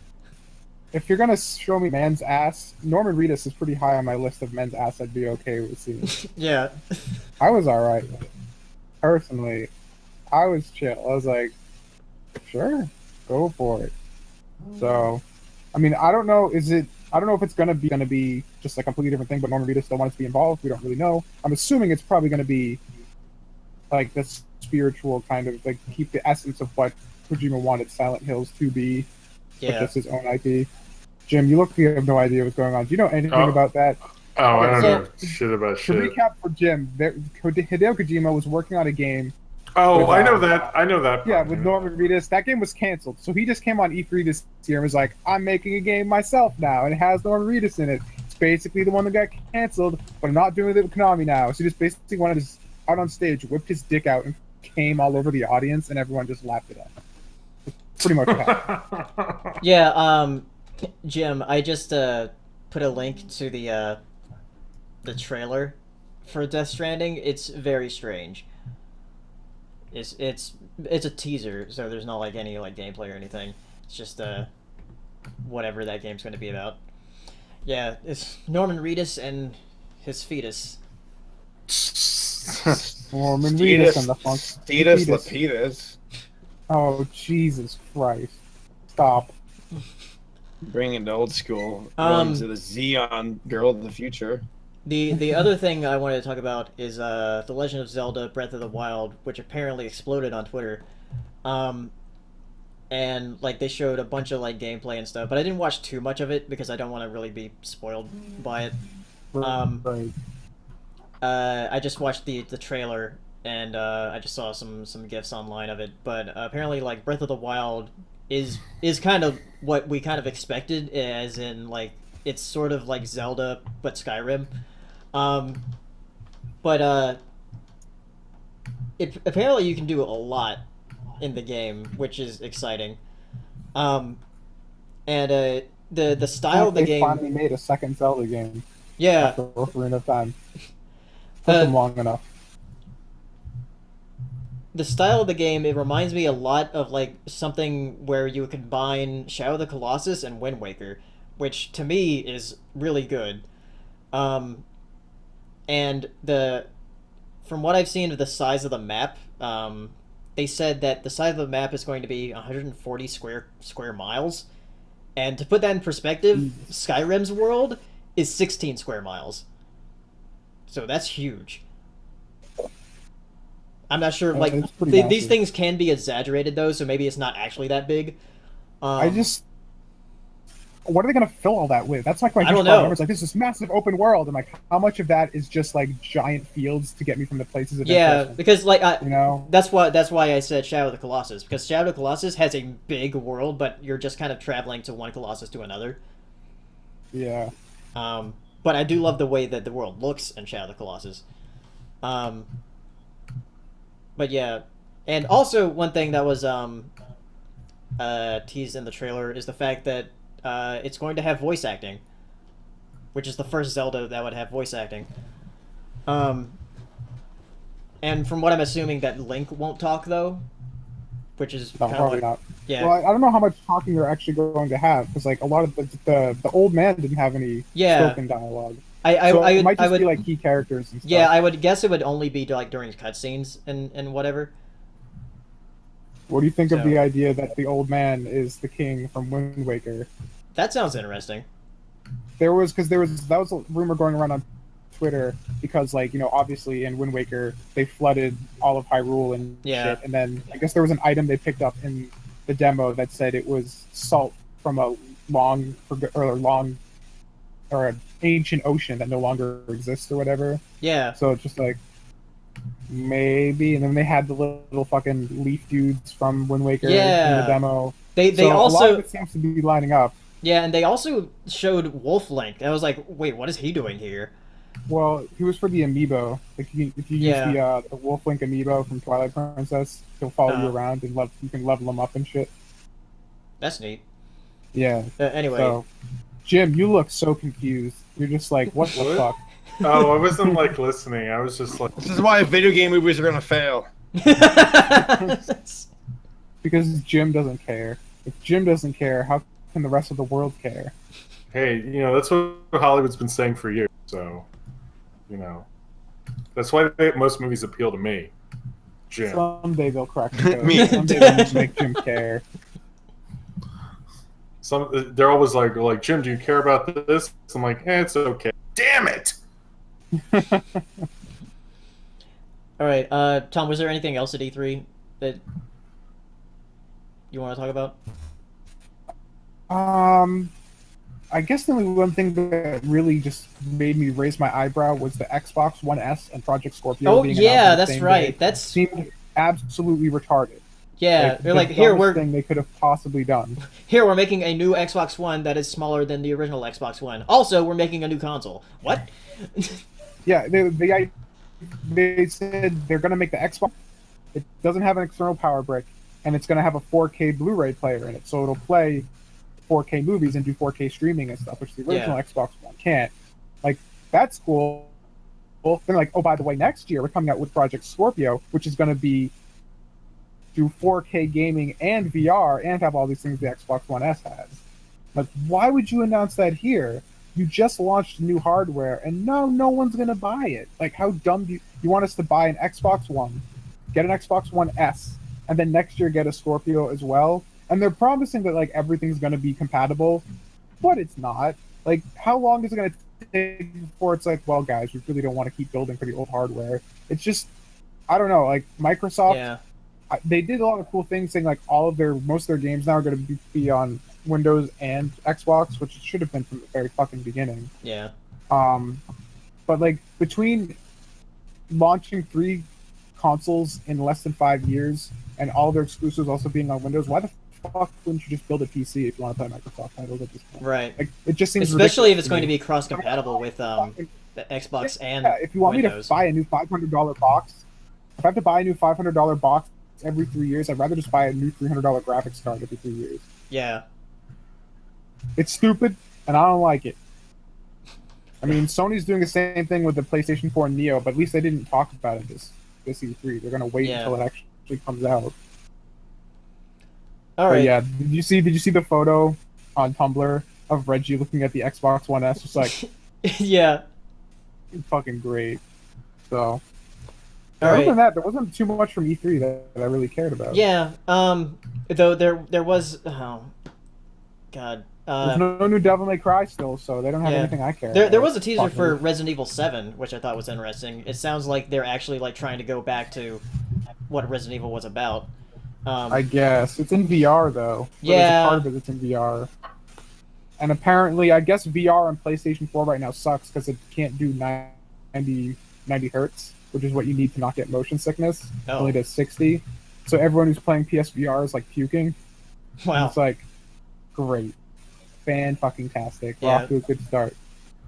If you're gonna show me man's ass, Norman Reedus is pretty high on my list of men's ass I'd be okay with seeing. Yeah. I was alright. Personally, I was chill. I was like, sure, go for it. So, I mean, I don't know if it's gonna be just a completely different thing, but Norman Reedus still wants to be involved. We don't really know. I'm assuming it's probably gonna be like this spiritual kind of like keep the essence of what Kojima wanted Silent Hills to be, but just his own IP. Jim, you have no idea what's going on. Do you know anything about that? Oh, I don't know shit about shit. To recap for Jim, Hideo Kojima was working on a game. Oh, I know that. I know that. Yeah, with Norman Reedus. That game was canceled. So he just came on E3 this year and was like, I'm making a game myself now, and it has Norman Reedus in it. It's basically the one that got canceled, but I'm not doing it with Konami now. So he just basically wanted to out on stage, whipped his dick out, and came all over the audience, and everyone just laughed at him. Pretty much what happened. Yeah, Jim, I just put a link to the trailer for Death Stranding. It's very strange. It's a teaser, so there's not like any like gameplay or anything. It's just whatever that game's going to be about. Yeah, it's Norman Reedus and his fetus. Norman Reedus and the funk. Fetus Lapidus. Oh, Jesus Christ. Stop. Bringing it old school. Going to the Xeon girl of the future. The other thing I wanted to talk about is The Legend of Zelda Breath of the Wild, which apparently exploded on Twitter. And like they showed a bunch of like gameplay and stuff, but I didn't watch too much of it because I don't want to really be spoiled by it. Right. I just watched the trailer and I just saw some gifs online of it, but apparently like Breath of the Wild is kind of what we kind of expected, as in like it's sort of like Zelda but Skyrim. But apparently you can do a lot in the game, which is exciting. And the style of the game. They finally made a second Zelda game. Yeah. After Ocarina of Time. Took them long enough. The style of the game, it reminds me a lot of like something where you combine Shadow of the Colossus and Wind Waker, which to me is really good. And from what I've seen of the size of the map, they said that the size of the map is going to be 140 square miles. And to put that in perspective, Skyrim's world is 16 square miles. So that's huge. I'm not sure, like, these things can be exaggerated, though, so maybe it's not actually that big. what are they gonna fill all that with? That's like my I don't huge know. problem. It's like, this is massive open world, and like, how much of that is just like giant fields to get me from the places of interest? Because like You know, that's why I said Shadow of the Colossus, because Shadow of the Colossus has a big world, but you're just kind of traveling to one Colossus to another. yeah. But I do love the way that the world looks in Shadow of the Colossus. But yeah, and also one thing that was teased in the trailer is the fact that it's going to have voice acting, which is the first Zelda that would have voice acting. And from what I'm assuming, that Link won't talk though, which is No, kind of probably like, not. yeah, Well, I don't know how much talking you're actually going to have, because like a lot of the old man didn't have any Yeah. spoken dialogue. I So it would, might I just would be like key characters and stuff. yeah, I would guess it would only be like during cutscenes and whatever. What do you think of So- the idea that the old man is the king from Wind Waker? That sounds interesting. That was a rumor going around on Twitter, because like, you know, obviously in Wind Waker they flooded all of Hyrule and Yeah. shit, and then I guess there was an item they picked up in the demo that said it was salt from a long or an ancient ocean that no longer exists or whatever. Yeah, So it's just like, maybe. And then they had the little fucking leaf dudes from Wind Waker in Yeah. the demo. they So a lot also of it seems to be lining up. yeah, and they also showed Wolf Link. I was like, wait, what is he doing here? Well, he was for the amiibo. Like, if you Yeah. use the Wolf Link amiibo from Twilight Princess, he'll follow you Uh-huh. around and you can level him up and shit. That's neat. Yeah. Anyway, So, Jim, you look so confused. You're just like, what the What? fuck? Oh, I wasn't like listening. I was just like, This is why video game movies are gonna fail. Because Jim doesn't care. If Jim doesn't care, how can the rest of the world care? hey, you know, that's what Hollywood's been saying for years. So, you know, that's why most movies appeal to me. Jim. Someday they'll crack the code. Me. Someday they'll make Jim care. They're always like, Jim, do you care about this? I'm like, it's okay. Damn it! all right, Tom, was there anything else at E3 that you want to talk about? I guess the only one thing that really just made me raise my eyebrow was the Xbox One S and Project Scorpio. Oh being yeah, announced on the that's same right. day. That's Seemed absolutely retarded. yeah. They're the like, here dumbest we're thing they could have possibly done. making a new Xbox One that is smaller than the original Xbox One. Also, we're making a new console. What? Yeah, they said they're gonna make the Xbox. It doesn't have an external power brick, and it's gonna have a 4K Blu-ray player in it, so it'll play 4K movies and do 4K streaming and stuff, which the original Yeah. Xbox One can't. Like, that's cool. Then like, oh, by the way, next year we're coming out with Project Scorpio, which is gonna be do 4K gaming and VR and have all these things the Xbox One S has. Like, why would you announce that here? You just launched new hardware, and no one's gonna buy it. Like, how dumb do you want us to buy an Xbox One, get an Xbox One S, and then next year get a Scorpio as well? And they're promising that like everything's gonna be compatible, but it's not. Like, how long is it gonna take before it's like, well, guys, we really don't want to keep building for the old hardware? It's just, I don't know. Like, Microsoft, Yeah. they did a lot of cool things, saying like most of their games now are going to be on Windows and Xbox, which it should have been from the very fucking beginning. Yeah. But like, between launching 3 consoles in less than 5 years and all their exclusives also being on Windows, why the fuck wouldn't you just build a PC if you want to play Microsoft titles at this point? Right. Like, it just seems Especially if ridiculous it's going to me. be cross-compatible with the Xbox and Yeah, if you want Windows. me to buy a new $500 box, if I have to buy a new $500 box every 3 years, I'd rather just buy a new $300 graphics card every 3 years. Yeah. It's stupid, and I don't like it. I mean, Sony's doing the same thing with the PlayStation 4 Neo, but at least they didn't talk about it this E3. They're gonna wait Yeah. until it actually comes out. All But right. yeah, did you see the photo on Tumblr of Reggie looking at the Xbox One S? It's like Yeah. fucking great. So All other right. than that, there wasn't too much from E3 that I really cared about. Yeah. Though there was God. There's no new Devil May Cry still, so they don't have Yeah. anything I care There about. was a teaser Fuck for me. Resident Evil 7, which I thought was interesting. It sounds like they're actually like trying to go back to what Resident Evil was about. I guess it's in VR though. So there's a Yeah. part of it that's in VR. And apparently, I guess VR on PlayStation 4 right now sucks because it can't do 90 hertz, which is what you need to not get motion sickness. Oh. Only does 60. So everyone who's playing PSVR is like puking. And Wow. it's like, great. Fan-fucking-tastic. We're Yeah. off to a good start.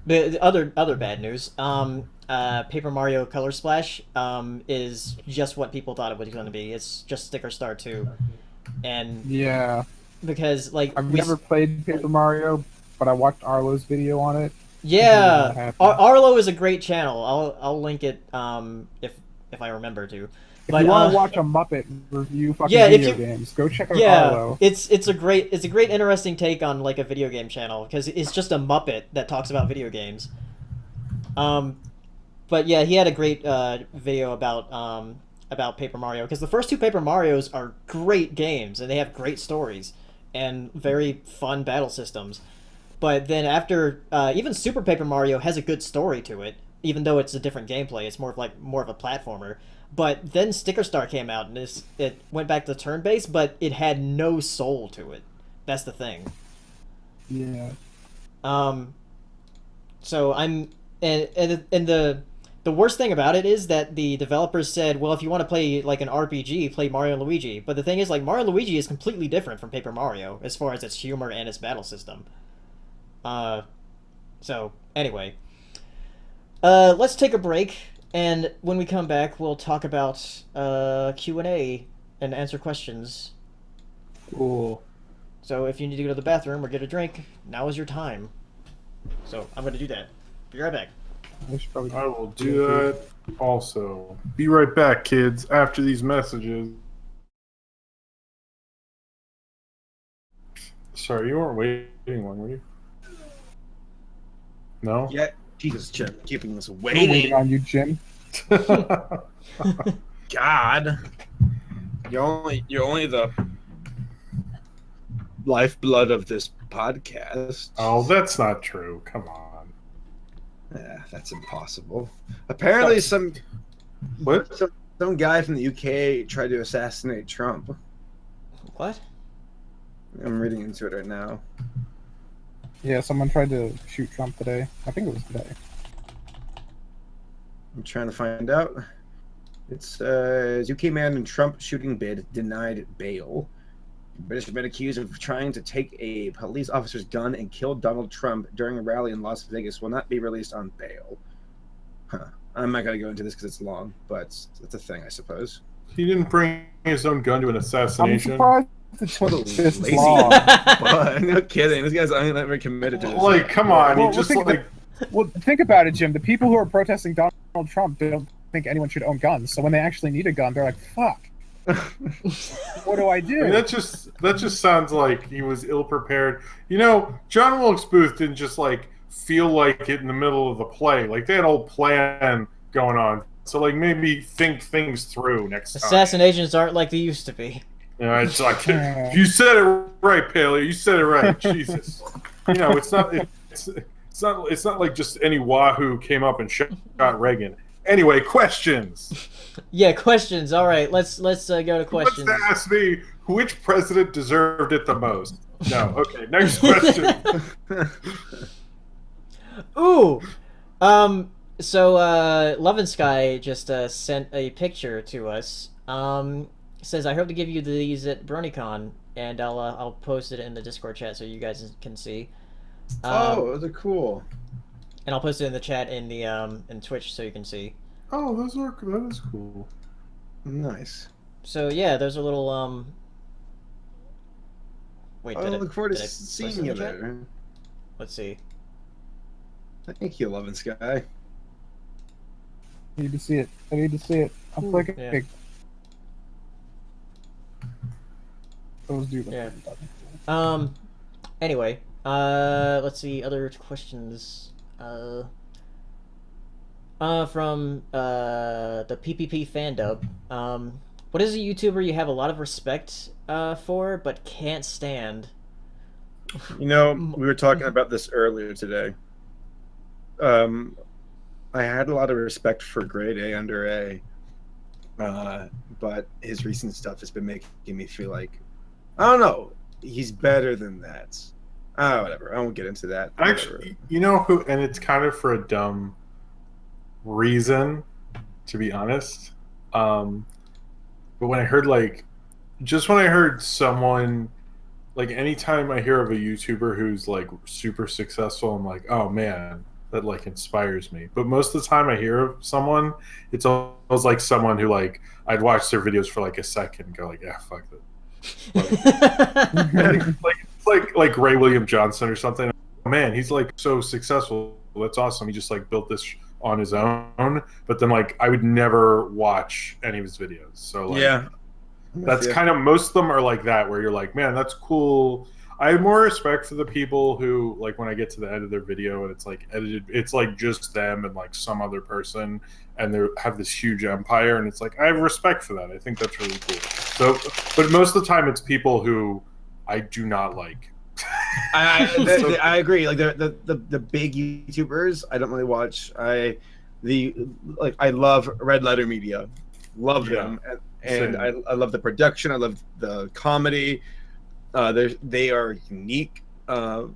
The other bad news. Paper Mario Color Splash is just what people thought it was going to be. It's just Sticker Star 2. And Yeah. because like I've never played Paper Mario, but I watched Arlo's video on it. Yeah, Arlo is a great channel. I'll link it if I remember to. If you want to watch a Muppet review fucking yeah, video games, go check out Arlo. It's a great interesting take on like a video game channel because it's just a Muppet that talks about video games. But yeah, he had a great video about Paper Mario because the first two Paper Marios are great games and they have great stories and very fun battle systems. But then after even Super Paper Mario has a good story to it, even though it's a different gameplay. It's more of a platformer. But then Sticker Star came out and it went back to turn-based, but it had no soul to it. That's the thing. Yeah. So I'm and the worst thing about it is that the developers said, well, if you want to play like an RPG, play Mario and Luigi. But the thing is, like, Mario and Luigi is completely different from Paper Mario as far as its humor and its battle system. So anyway, let's take a break, and when we come back, we'll talk about Q&A and answer questions. Cool. So if you need to go to the bathroom or get a drink, now is your time. So I'm going to do that. Be right back. I will do that also. Be right back, kids, after these messages. Sorry, you weren't waiting long, were you? No? Yeah, Jesus, Jim, keeping us I'm waiting waiting. on you, Jim. God, you're only the lifeblood of this podcast. Oh, that's not true. Come on. Yeah, that's impossible. Apparently, some guy from the UK tried to assassinate Trump. What? I'm reading into it right now. Yeah, someone tried to shoot Trump today. I think it was today. I'm trying to find out. It says UK man in Trump shooting bid denied bail. British have been accused of trying to take a police officer's gun and kill Donald Trump during a rally in Las Vegas will not be released on bail. Huh. I'm not going to go into this because it's long, but it's a thing, I suppose. He didn't bring his own gun to an assassination. I'm surprised it took this Lazy. long. But, no kidding. This guy's never committed to this. Like, come on. Well, he just think like... Well, think about it, Jim. The people who are protesting Donald Trump don't think anyone should own guns. So when they actually need a gun, they're like, fuck. What do I do? I mean, that just sounds like he was ill prepared. You know, John Wilkes Booth didn't just like feel like it in the middle of the play. Like they had a whole plan going on. So like maybe think things through next time. Assassinations aren't like they used to be. You know, it's like you said it right, Paleo. You said it right. Jesus. You know, it's not like just any wahoo came up and shot Reagan. Anyway, questions. Yeah, questions. All right, let's go to questions. Let's ask me which president deserved it the most. No, okay. Next question. Ooh, so Love and Sky just sent a picture to us. Says I hope to give you these at BronyCon, and I'll post it in the Discord chat so you guys can see. They're cool. And I'll post it in the chat in the in Twitch so you can see. Oh, that is cool. Nice. So yeah, those are little Wait, I look forward to seeing you there. Let's see. Thank you, Love and Sky. I need to see it. I'm clicking. Yeah. Those do look Yeah. pretty fucking cool. Anyway, let's see other questions. From the PPP fandub. What is a YouTuber you have a lot of respect for but can't stand? You know, we were talking about this earlier today. I had a lot of respect for Grade A Under A, but his recent stuff has been making me feel like, I don't know, he's better than that. Whatever. I won't get into that. Actually, you know who? And it's kind of for a dumb reason, to be honest. But when I heard when I heard someone, like anytime I hear of a YouTuber who's like super successful, I'm like, oh man, that like inspires me. But most of the time I hear of someone, it's almost like someone who like I'd watch their videos for like a second and go like, yeah, fuck that. Like Ray William Johnson or something. Oh, man, he's like so successful. That's awesome. He just like built this on his own. But then like I would never watch any of his videos. So like, yeah, that's kind of, most of them are like that, where you're like, man, that's cool. I have more respect for the people who, like, when I get to the end of their video and it's like edited, it's like just them and like some other person, and they have this huge empire, and it's like, I have respect for that. I think that's really cool. So, but most of the time it's people who I do not like. I agree. Like the big YouTubers, I don't really watch. I love Red Letter Media, love them, and I love the production. I love the comedy. They are unique. I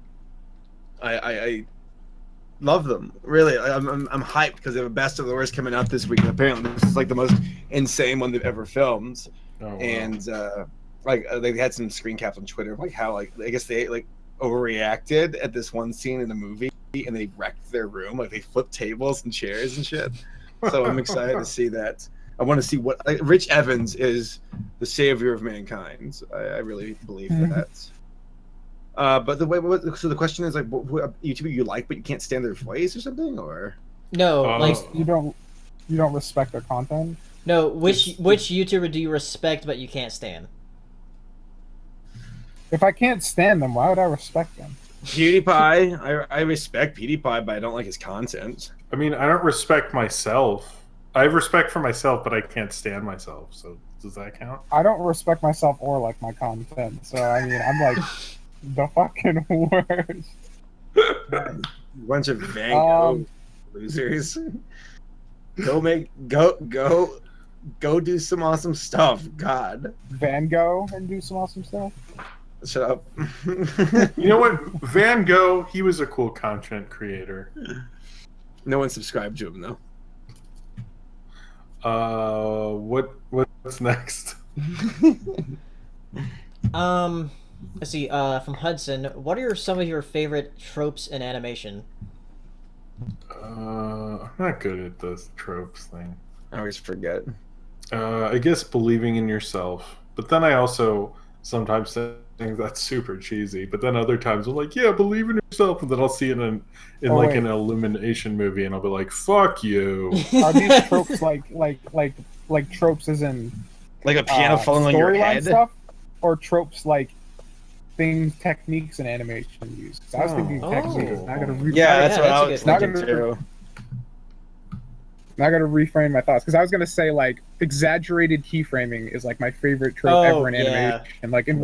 love them, really. I'm hyped because they have a Best of the Worst coming out this week, and apparently this is like the most insane one they've ever filmed. Oh, wow. And they had some screen caps on Twitter of like how like I guess they like overreacted at this one scene in the movie, and they wrecked their room. Like they flipped tables and chairs and shit. So I'm excited to see that. I want to see what Rich Evans is, the savior of mankind. I really believe that. But so the question is like, what YouTuber you like but you can't stand their voice or something, or No, like you don't respect their content. no. Which YouTuber do you respect but you can't stand? If I can't stand them, why would I respect them? PewDiePie. I respect PewDiePie, but I don't like his content. I mean, I don't respect myself. I have respect for myself, but I can't stand myself. So does that count? I don't respect myself or like my content. So I mean, I'm like the fucking worst. Bunch of Van Gogh losers. Go do some awesome stuff. God. Van Gogh and do some awesome stuff. Shut up. You know what? Van Gogh, he was a cool content creator. No one subscribed to him though. What's next? Let's see. From Hudson, what are some of your favorite tropes in animation? I'm not good at the tropes thing. I always forget. I guess believing in yourself, but then I also sometimes think that's super cheesy. But then other times I'm like, yeah, believe in yourself, and then I'll see it in an Illumination movie, and I'll be like, fuck you. Are these tropes like tropes as in Like a piano falling on your storyline head? stuff, or tropes like techniques in animation used? I was thinking techniques. Not gonna That's what I that's was a good thinking too. Now I gotta reframe my thoughts because I was gonna say like exaggerated keyframing is like my favorite trope ever in animation. And like in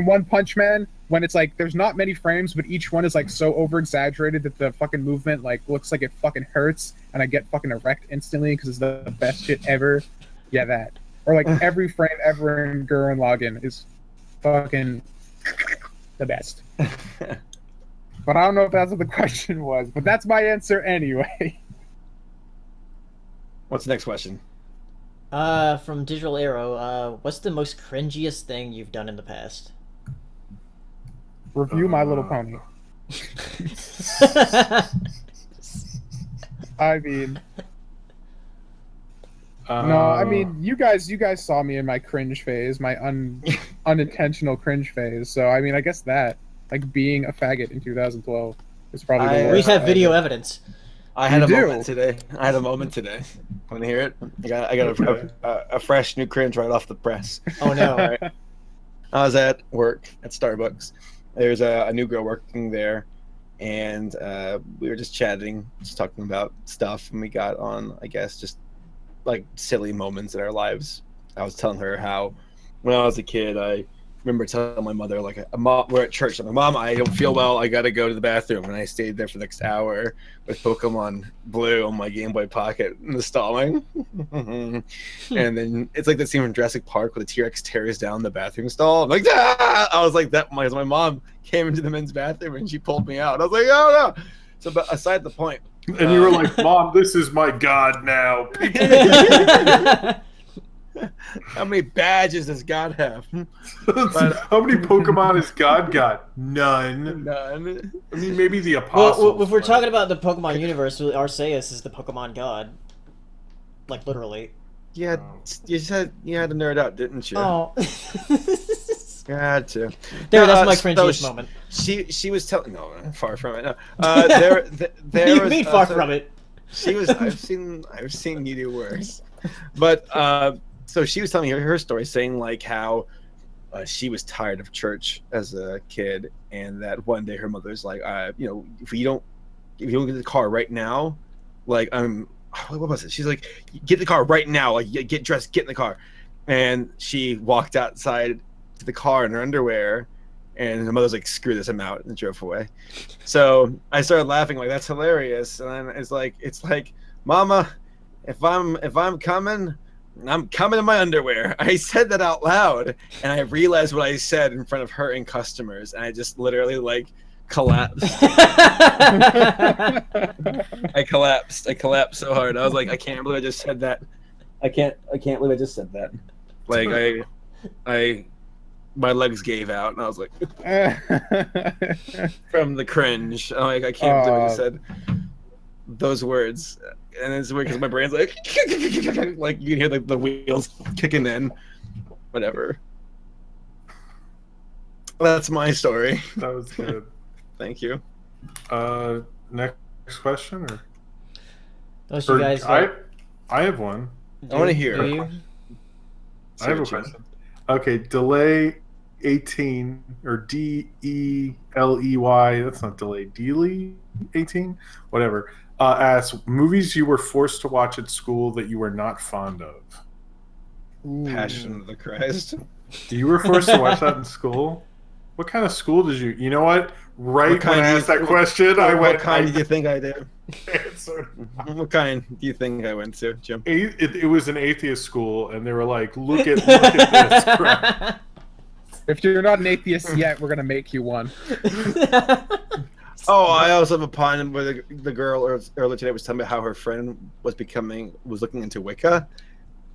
One Punch Man, when it's like there's not many frames, but each one is like so over exaggerated that the fucking movement like looks like it fucking hurts, and I get fucking erect instantly because it's the best shit ever. Yeah, that. Or like every frame ever in Gurren Lagann is fucking the best. But I don't know if that's what the question was, but that's my answer anyway. What's the next question? From Digital Arrow, what's the most cringiest thing you've done in the past? Review My Little Pony. I mean, no, I mean you guys saw me in my cringe phase, my unintentional cringe phase. So I mean, I guess that like being a faggot in 2012 is probably the worst. We have video evidence. I had a moment today. Want to hear it? I got a fresh new cringe right off the press. Oh no! Right. I was at work at Starbucks. There's a new girl working there, and we were just chatting, just talking about stuff, and we got on, I guess, just like silly moments in our lives. I was telling her how when I was a kid, I remember telling my mother, like, we're at church. I'm like, Mom, I don't feel well. I got to go to the bathroom. And I stayed there for the next hour with Pokemon Blue on my Game Boy Pocket installing. And then it's like that scene from Jurassic Park where the T-Rex tears down the bathroom stall. I'm like, ah! I was like, that. My mom came into the men's bathroom and she pulled me out. I was like, oh, no. So, but aside the point. And you were like, Mom, this is my god now. How many badges does God have? How many Pokemon has God got? None. None. I mean, maybe the apostles. Well, if we're talking about the Pokemon universe, Arceus is the Pokemon god. Like, literally. Yeah, you said you had to nerd out, didn't you? Oh. You had to. There, that's my cringiest moment. She was telling. No, far from it. No. There You was, mean far from it? She was. I've seen you do worse. But so she was telling me her story, saying like how she was tired of church as a kid, and that one day her mother's like, if you don't get the car right now, like what was it? She's like, get the car right now, like get dressed, get in the car, and she walked outside to the car in her underwear, and her mother's like, screw this, I'm out, and drove away. So I started laughing, like, that's hilarious. And then it's like, Mama, if I'm coming, I'm coming in my underwear. I said that out loud, and I realized what I said in front of her and customers, and I just literally like collapsed. I collapsed so hard. I was like, I can't believe I just said that. I can't believe I just said that. Like my legs gave out, and I was like, from the cringe. I'm like, I can't believe I just said those words. And it's weird because my brain's like, like you can hear the wheels kicking in. Whatever. That's my story. That was good. Thank you. Next question, or Those you guys. I have one. I want to hear. Do you? I have a question. Okay, delay 18 or DELEY. That's not delay. Delay 18, whatever. Asks movies you were forced to watch at school that you were not fond of. Passion of the Christ. You were forced to watch that in school? What kind of school did you? You know what? Right when I asked that question, I went. What kind do you think I did? Answer. What kind do you think I went to, Jim? It was an atheist school, and they were like, "Look at this crap." If you're not an atheist yet, we're gonna make you one. Oh, I also have a pun where the girl earlier today was telling me how her friend was looking into Wicca,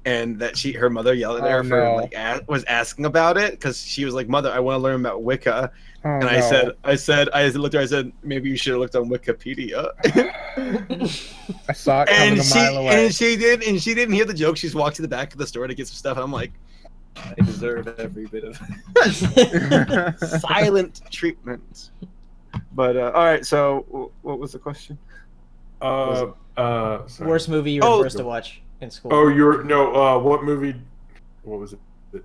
and that her mother yelled at her for was asking about it because she was like, "Mother, I want to learn about Wicca," and I looked at her, I said, "Maybe you should have looked on Wikipedia." I saw it coming a mile away. And she didn't hear the joke. She's walked to the back of the store to get some stuff. And I'm like, I deserve every bit of silent treatment. But all right, so what was the question? Worst movie you were forced to watch in school. Oh, what movie? What was it?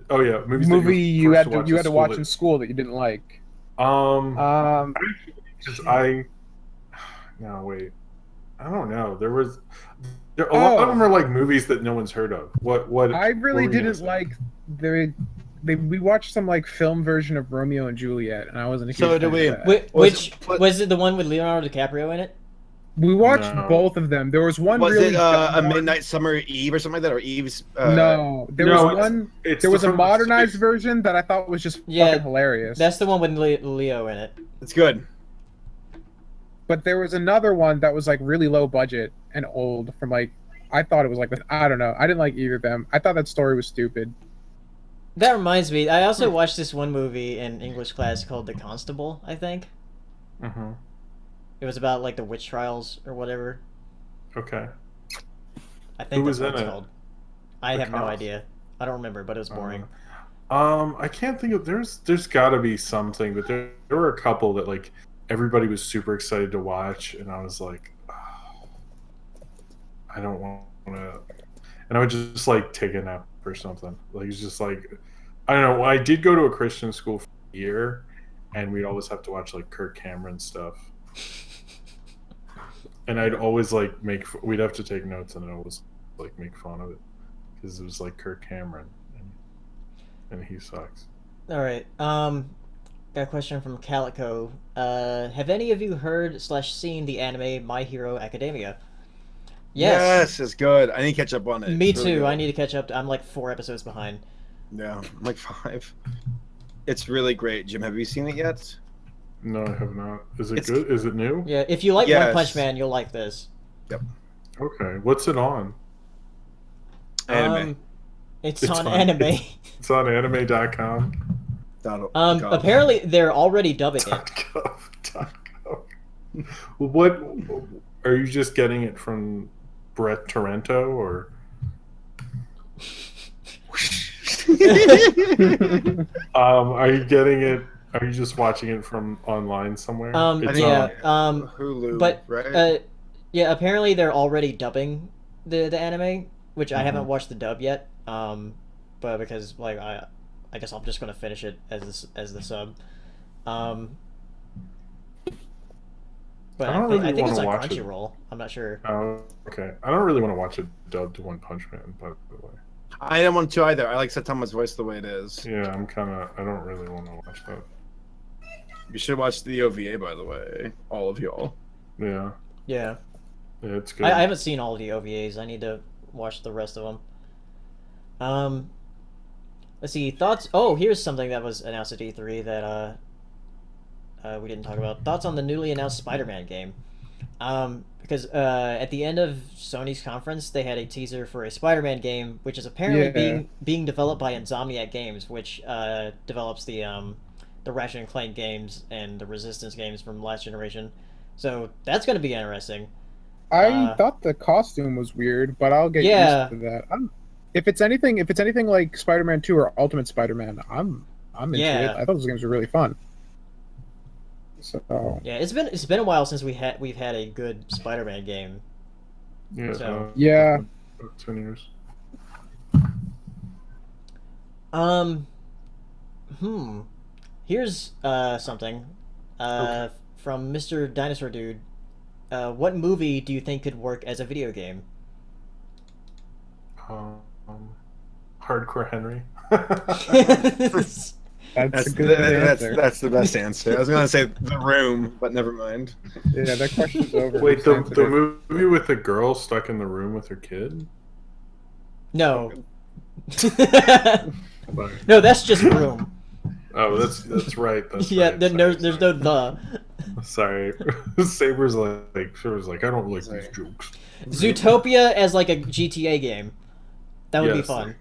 Oh yeah, movie you had to watch in school that you didn't like. No, wait. I don't know. A lot of them are like movies that no one's heard of. What? I really didn't like. We watched some like film version of Romeo and Juliet, and I wasn't a huge fan of that. Which was it? The one with Leonardo DiCaprio in it? We watched both of them. There was one. Was really it a Midnight Summer Eve or something like that, or Eve's? No, there was one. There was a modernized version that I thought was just fucking hilarious. That's the one with Leo in it. It's good. But there was another one that was like really low budget and old. From like, I thought it was like, I don't know. I didn't like either of them. I thought that story was stupid. That reminds me. I also watched this one movie in English class called The Constable, I think. Mm-hmm. It was about like the witch trials or whatever. Okay. I think that's what it's called. I have no idea. I don't remember, but it was boring. I can't think of. There's got to be something, but there were a couple that like everybody was super excited to watch, and I was like, oh, I don't want to. And I would just like take a nap or something. Like it's just like, I don't know. I did go to a Christian school for a year, and we'd always have to watch like Kirk Cameron stuff. And I'd always like we'd have to take notes, and I'd always like make fun of it because it was like Kirk Cameron, and he sucks. All right. Got a question from Calico. Have any of you heard/seen the anime My Hero Academia? Yes. It's good. I need to catch up on it. Me It's really too. good. I need to catch up. I'm like 4 episodes behind. Yeah, I'm like 5. It's really great. Jim, have you seen it yet? No, I have not. Is it It's- good? Is it new? Yeah, if you like One Yes. Punch Man, you'll like this. Okay. What's it on? Anime. It's It's on on- anime. It's on anime.com. Apparently they're already dubbing it. .gov. What are you just getting it from Brett Torrento or are you getting it? Are you just watching it from online somewhere? It's yeah. Hulu, but right? yeah, apparently they're already dubbing the anime, which I haven't watched the dub yet. But because like I guess I'm just gonna finish it as the sub. But I don't I really think it's wanna on watch it. Crunchyroll. I'm not sure. Oh, okay. I don't really want to watch it dubbed to One Punch Man, by the way. I didn't want to either. I like Saitama's voice the way it is. Yeah, I don't really want to watch that. You should watch the OVA, by the way. All of y'all. Yeah, Yeah. it's good. I haven't seen all the OVAs. I need to watch the rest of them. Let's see. Thoughts. Oh, here's something that was announced at E3 that we didn't talk about. Thoughts on the newly announced Spider-Man game. Because at the end of Sony's conference, they had a teaser for a Spider-Man game, which is apparently being developed by Insomniac Games, which develops the Ratchet and Clank games and the Resistance games from last generation. So that's going to be interesting. I thought the costume was weird, but I'll get used to that. If it's anything like Spider-Man 2 or Ultimate Spider-Man, I'm into it. I thought those games were really fun. So yeah, it's been a while since we've had a good Spider-Man game. Yeah. So, about 10 years. Here's something from Mr. Dinosaur Dude. What movie do you think could work as a video game? Hardcore Henry. that's a good answer. That's the best answer. I was gonna say The Room, but never mind. Yeah, that question's over. Wait, the movie with the girl stuck in the room with her kid? No. Sorry. No, that's just Room. Oh, that's right. That's Yeah, right. there's no the. Sorry. Saber's like, I don't like these jokes. Zootopia as like a GTA game. That would be fun.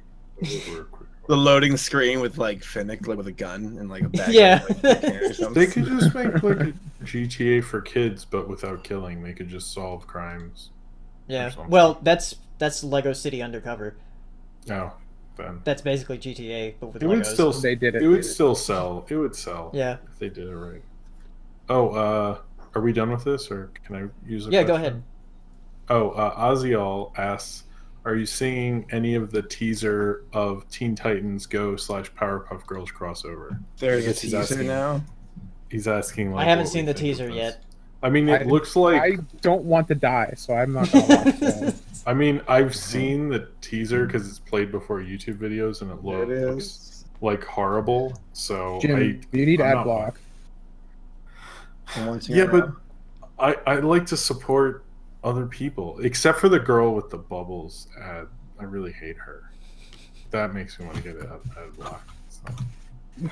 The loading screen with like Finnick with a gun and like a bag. Yeah. Of, like, or something. They could just make like a GTA for kids, but without killing. They could just solve crimes. Yeah. Well, that's Lego City Undercover. No. Then That's basically GTA, but with it Legos. would still They did it. It would still sell. It would sell. Yeah. If they did it right. Oh, are we done with this, or can I use a Yeah, go question? ahead. Oh, Oziel asks, are you seeing any of the teaser of Teen Titans Go / Powerpuff Girls crossover? There's a He's teaser asking- now. He's asking. Like, I haven't what seen we the think of teaser this. yet. I mean, it looks like. I don't want to die, so I'm not gonna watch that. I mean, I've seen the teaser because it's played before YouTube videos, and it There it looks is. like horrible. So Jim, you need I'm ad not- block. Yeah, but I like to support other people, except for the girl with the bubbles ad. I really hate her. That makes me want to get ad block. So.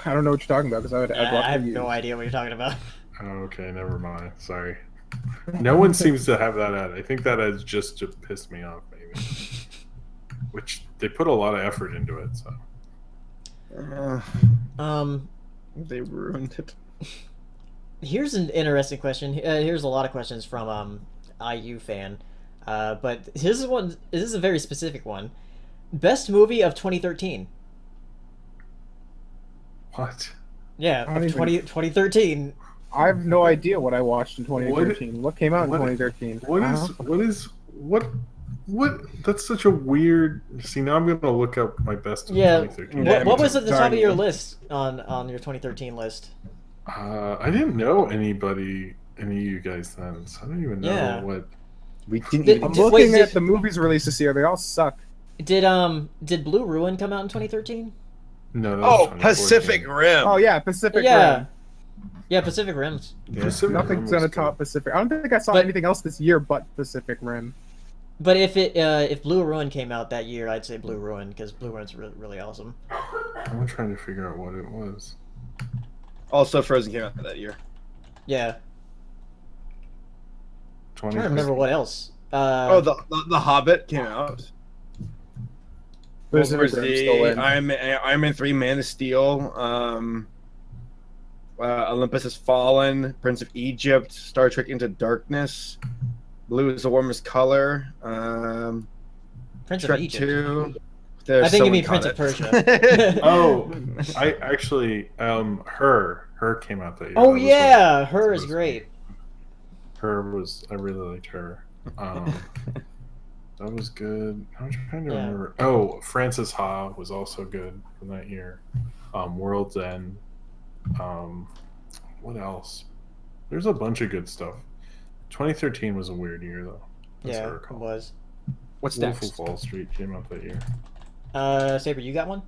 I don't know what you're talking about because I would ad block I have for no you. idea what you're talking about. Oh, okay, never mind. Sorry. No one seems to have that ad. I think that ad's just to piss me off, maybe. Which they put a lot of effort into it. So. They ruined it. Here's an interesting question. Here's a lot of questions from IU fan, but this is a very specific one. Best movie of 2013. What? Yeah, I don't of even- 2013. I have no idea what I watched in 2013. What came out in 2013? What? That's such a weird. See, now I'm gonna look up my best of Yeah. 2013. What was at the top Sorry. of your list on your 2013 list? I didn't know any of you guys then, so I don't even know Yeah. what. We didn't Did- even I'm Wait, looking did- at the movies released this year. They all suck. Did Blue Ruin come out in 2013? No, that was Oh, 2014. Pacific Rim. Oh yeah, Pacific Yeah. Rim. Yeah, Pacific Rim's good. Pacific Rim Nothing's was gonna good. top Pacific. I don't think I saw But- anything else this year but Pacific Rim. But if Blue Ruin came out that year, I'd say Blue Ruin because Blue Ruin's really, really awesome. I'm trying to figure out what it was. Also, Frozen came out that year. Yeah. I'm 20. trying to remember what else. Oh, the Hobbit came out. World War Pacific Rim's still Z, in. Iron Man 3, Man of Steel, Olympus Has Fallen, Prince of Egypt, Star Trek Into Darkness, Blue is the Warmest Color, Prince of Shrek Egypt. 2. I think you mean Someone Prince of caught Persia. Oh, I actually, her came out that year. Oh That was yeah, what- her that is was- great. Her was, I really liked her. That was good. I'm trying to Yeah. remember. Oh, Frances Ha was also good from that year. World's End. What else? There's a bunch of good stuff. 2013 was a weird year though. as I Yeah, it recall. was. What's Wolf of next? Wall Street came out that year. Saber, you got one?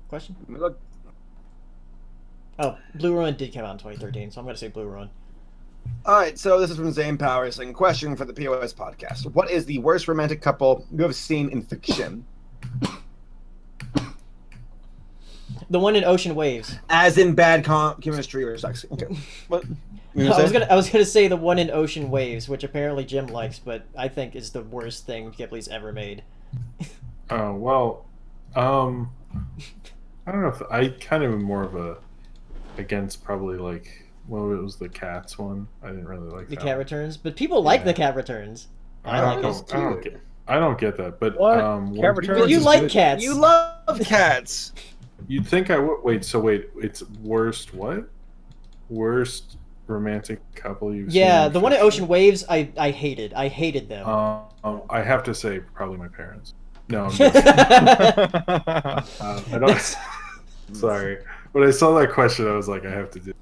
Question? Look, Oh, Blue Ruin did come out in 2013, so I'm gonna say Blue Ruin. all right, so this is from Zane Powers. And question for the POS podcast: what is the worst romantic couple you have seen in fiction? The one in Ocean Waves. As in bad chemistry or sex? Okay. What? You I gonna was say? gonna say the one in Ocean Waves, which apparently Jim likes, but I think is the worst thing Ghibli's ever made. Oh well, I don't know if I kind of am more of a against probably like well it was the Cats one. I didn't really like The that Cat one. Returns, but people like Yeah. the Cat Returns. I like it. I don't get that, but What? one- Cat Returns But you is like good. cats. You love cats. You'd think I would. Wait, so wait, it's worst what? Worst romantic couple you've seen? Yeah, in the one in fiction? Ocean Waves, I hated. I hated them. I have to say probably my parents. No, I'm joking. I don't. Sorry, when I saw that question, I was like, I have to do.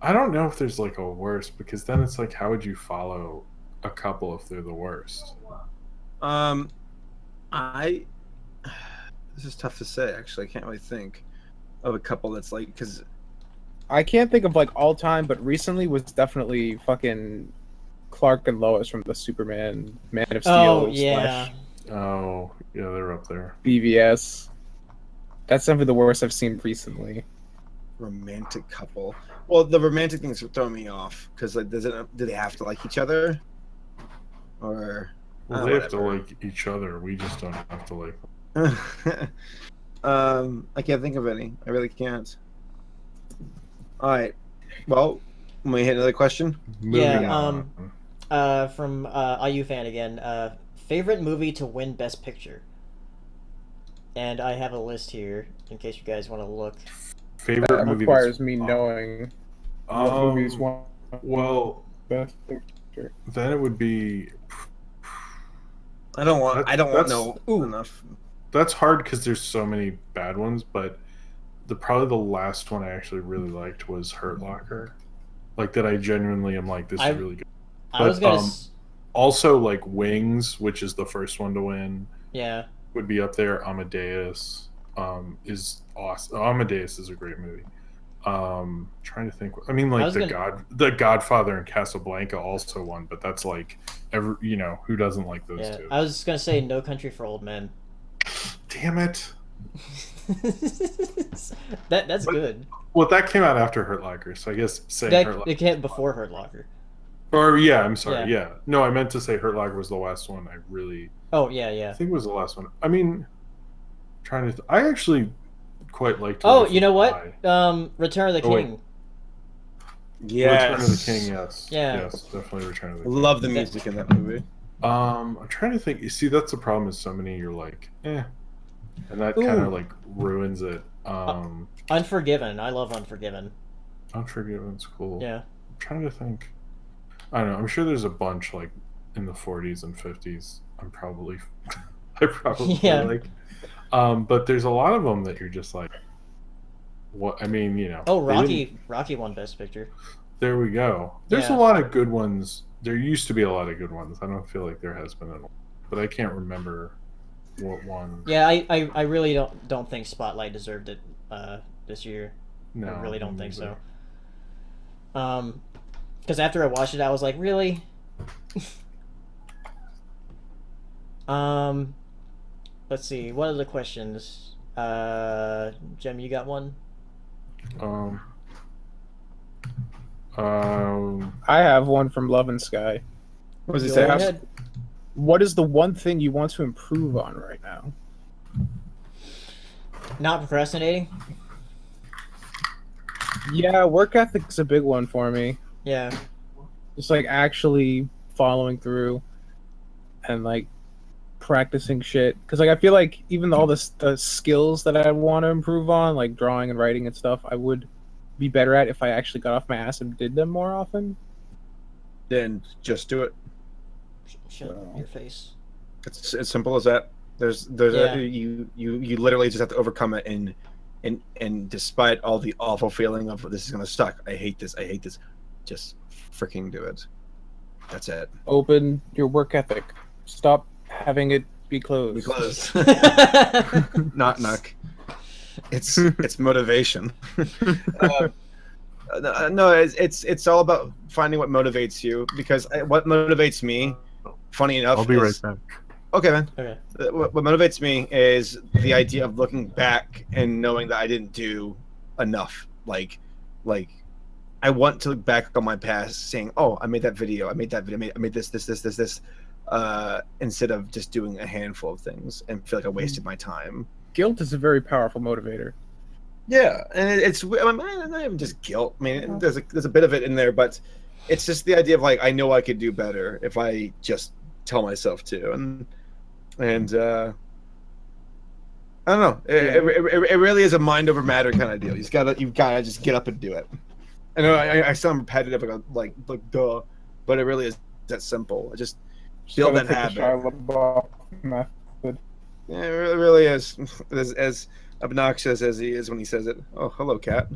I don't know if there's like a worst because then it's like, how would you follow a couple if they're the worst? This is tough to say. Actually, I can't really think of a couple that's like because I can't think of like all time, but recently was definitely fucking Clark and Lois from the Superman Man of Steel Oh yeah. Oh, yeah, they're up there. BVS. That's definitely the worst I've seen recently. romantic couple. Well, the romantic things throw me off because like, do they have to like each other, or Well, they have to like each other. We just don't have to like. I can't think of any. I really can't. All right. Well, let me hit another question. Moving Yeah, on. From IU fan again. Favorite movie to win Best Picture. And I have a list here in case you guys want to look. Favorite That movie requires that's- me knowing what movies won Well, Best Picture. then it would be. I don't want That's- know Ooh. enough. That's hard because there's so many bad ones, but probably the last one I actually really liked was Hurt Locker. Like that, I genuinely am like, this I- is really good. I was But, gonna. Also, like Wings, which is the first one to win, Yeah. would be up there. Amadeus is awesome. Amadeus is a great movie. Trying to think. I mean, like was the Godfather and Casablanca also won, but that's like who doesn't like those Yeah. two? I was gonna say No Country for Old Men. Damn it! That's But- good. Well, that came out after Hurt Locker, so I guess saying Hurt Locker. It came before Hurt Locker. Or yeah, I'm sorry. Yeah. Yeah, no, I meant to say Hurt Locker was the last one. I Oh yeah, I yeah. think it was the last one. I mean, trying to. I actually quite liked. Oh, Life you know of what? Pi. Return of the Oh, wait. King. Yes. Return of the King. Yes. Yeah. Yes, definitely Return of the King. Love the music in that movie. I'm trying to think. You see, that's the problem. Is so many you're like, and that kind Ooh. of like ruins it. Unforgiven. I love Unforgiven. Unforgiven's cool. Yeah. I'm trying to think. I don't know. I'm sure there's a bunch like in the 40s and 50s. I probably Yeah. like. But there's a lot of them that you're just like, what? I mean, Oh, they didn't- Rocky won Best Picture. There we go. There's Yeah. a lot of good ones. There used to be a lot of good ones. I don't feel like there has been, but I can't remember what one. Yeah, I really don't think Spotlight deserved it this year. No, I really don't think neither. so. Because after I watched it, I was like, really? Let's see. What are the questions? Jem, you got one? I have one from Love and Sky. What does it Go say? ahead. What is the one thing you want to improve on right now? Not procrastinating? Yeah, work ethic's a big one for me. Yeah. Just like actually following through and like practicing shit. Because like I feel like even all the skills that I want to improve on, like drawing and writing and stuff, I would be better at if I actually got off my ass and did them more often. Then just do it. Shut your face. It's as simple as that. Yeah. You literally just have to overcome it, and despite all the awful feeling of this is gonna suck, I hate this, just freaking do it. That's it. Open your work ethic. Stop having it be closed. Be closed. Knock. It's motivation. No, it's all about finding what motivates you, because what motivates me, funny enough, I'll be is, right back. Okay, man. Okay. What motivates me is the idea of looking back and knowing that I didn't do enough. Like I want to look back on my past, saying, "Oh, I made that video. I made this, instead of just doing a handful of things and feel like I wasted my time." Guilt is a very powerful motivator. Yeah, and it's not even just guilt. I mean, there's a bit of it in there, but it's just the idea of like, I know I could do better if I just tell myself to, and I don't know. It really is a mind over matter kind of deal. You've gotta just get up and do it. I know I sound repetitive, like duh, but it really is that simple. Just build that habit. Yeah, it really is. As obnoxious as he is when he says it. Oh, hello, cat.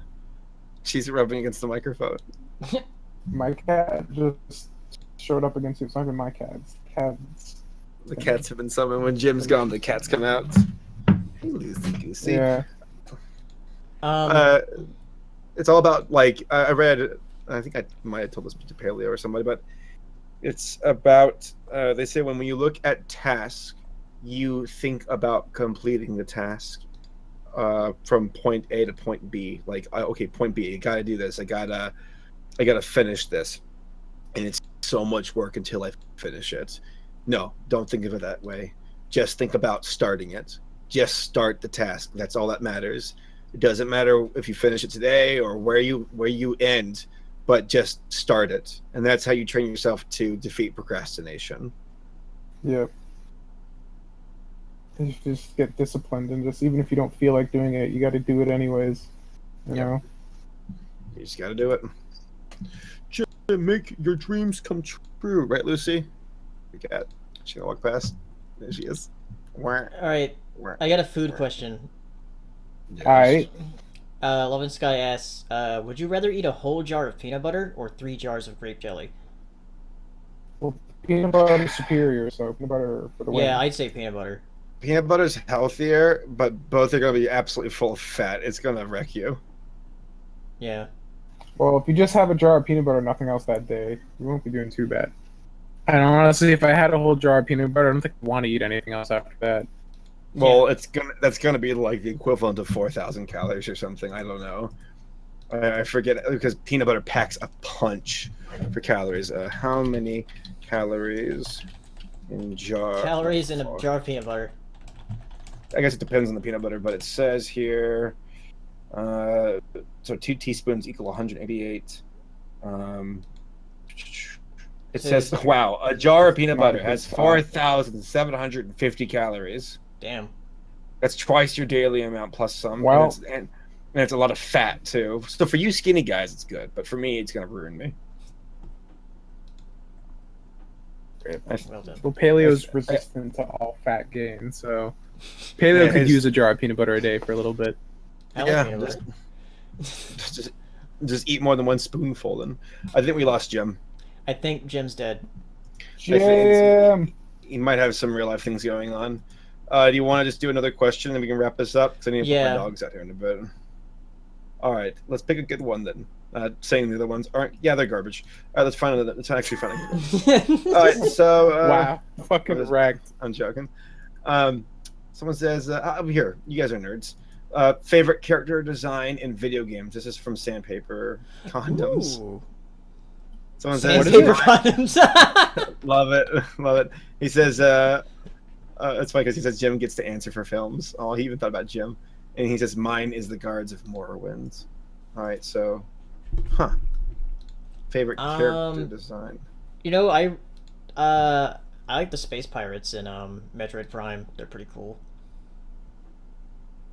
She's rubbing against the microphone. My cat just showed up against you. It's not even my cat. It's cats. The cats have been summoned. When Jim's gone, the cats come out. Hey, Lucy Goosey. Yeah. It's all about, like, I read, I think I might have told this to Paleo or somebody, but it's about, they say when you look at tasks, you think about completing the task from point A to point B. Like, okay, point B, I gotta do this. I gotta finish this. And it's so much work until I finish it. No, don't think of it that way. Just think about starting it. Just start the task. That's all that matters. It doesn't matter if you finish it today or where you end, but just start it. And that's how you train yourself to defeat procrastination. Yeah. You just get disciplined, and just even if you don't feel like doing it, you got to do it anyways. You know. You just got to do it. Just make your dreams come true, right, Lucy? The cat. She gonna walk past. There she is. All right. I got a food question. All right. Love and Sky asks, would you rather eat a whole jar of peanut butter or 3 jars of grape jelly? Well, peanut butter is superior, so peanut butter for the win. Yeah, I'd say peanut butter. Peanut butter's healthier, but both are gonna be absolutely full of fat. It's gonna wreck you. Yeah. Well, if you just have a jar of peanut butter, nothing else that day, you won't be doing too bad. And honestly, if I had a whole jar of peanut butter, I don't think I'd want to eat anything else after that. Well, that's gonna be like the equivalent of 4,000 calories or something. I don't know. I forget, because peanut butter packs a punch for calories. How many calories in jar? Calories in a jar of peanut butter. I guess it depends on the peanut butter, but it says here, so 2 teaspoons equal 188. It says, wow, a jar of peanut butter has 4,750 calories. Damn. That's twice your daily amount plus some. Wow. And it's a lot of fat, too. So for you skinny guys, it's good. But for me, it's going to ruin me. Well done. Well, Paleo's resistant to all fat gain, so Paleo could use a jar of peanut butter a day for a little bit. I like peanut butter. Just eat more than 1 spoonful. Then I think we lost Jim. I think Jim's dead. Jim! He might have some real life things going on. Do you want to just do another question and we can wrap this up? Because I need to put Yeah. my dogs out here in a bit. All right, let's pick a good one then. Saying the other ones aren't. Yeah, they're garbage. All right, let's find another. Let's actually find a good one. All right, so Wow, fucking what is- wrecked. I'm joking. Someone says, I'm here. You guys are nerds. Favorite character design in video games. This is from Sandpaper Condoms. Ooh. Someone says, Sandpaper condoms. love it, love it. He says, it's funny because he says Jim gets to answer for films. Oh, he even thought about Jim. And he says, mine is the Guards of Morrowind. All right, so, favorite character design. You know, I like the space pirates in Metroid Prime. They're pretty cool.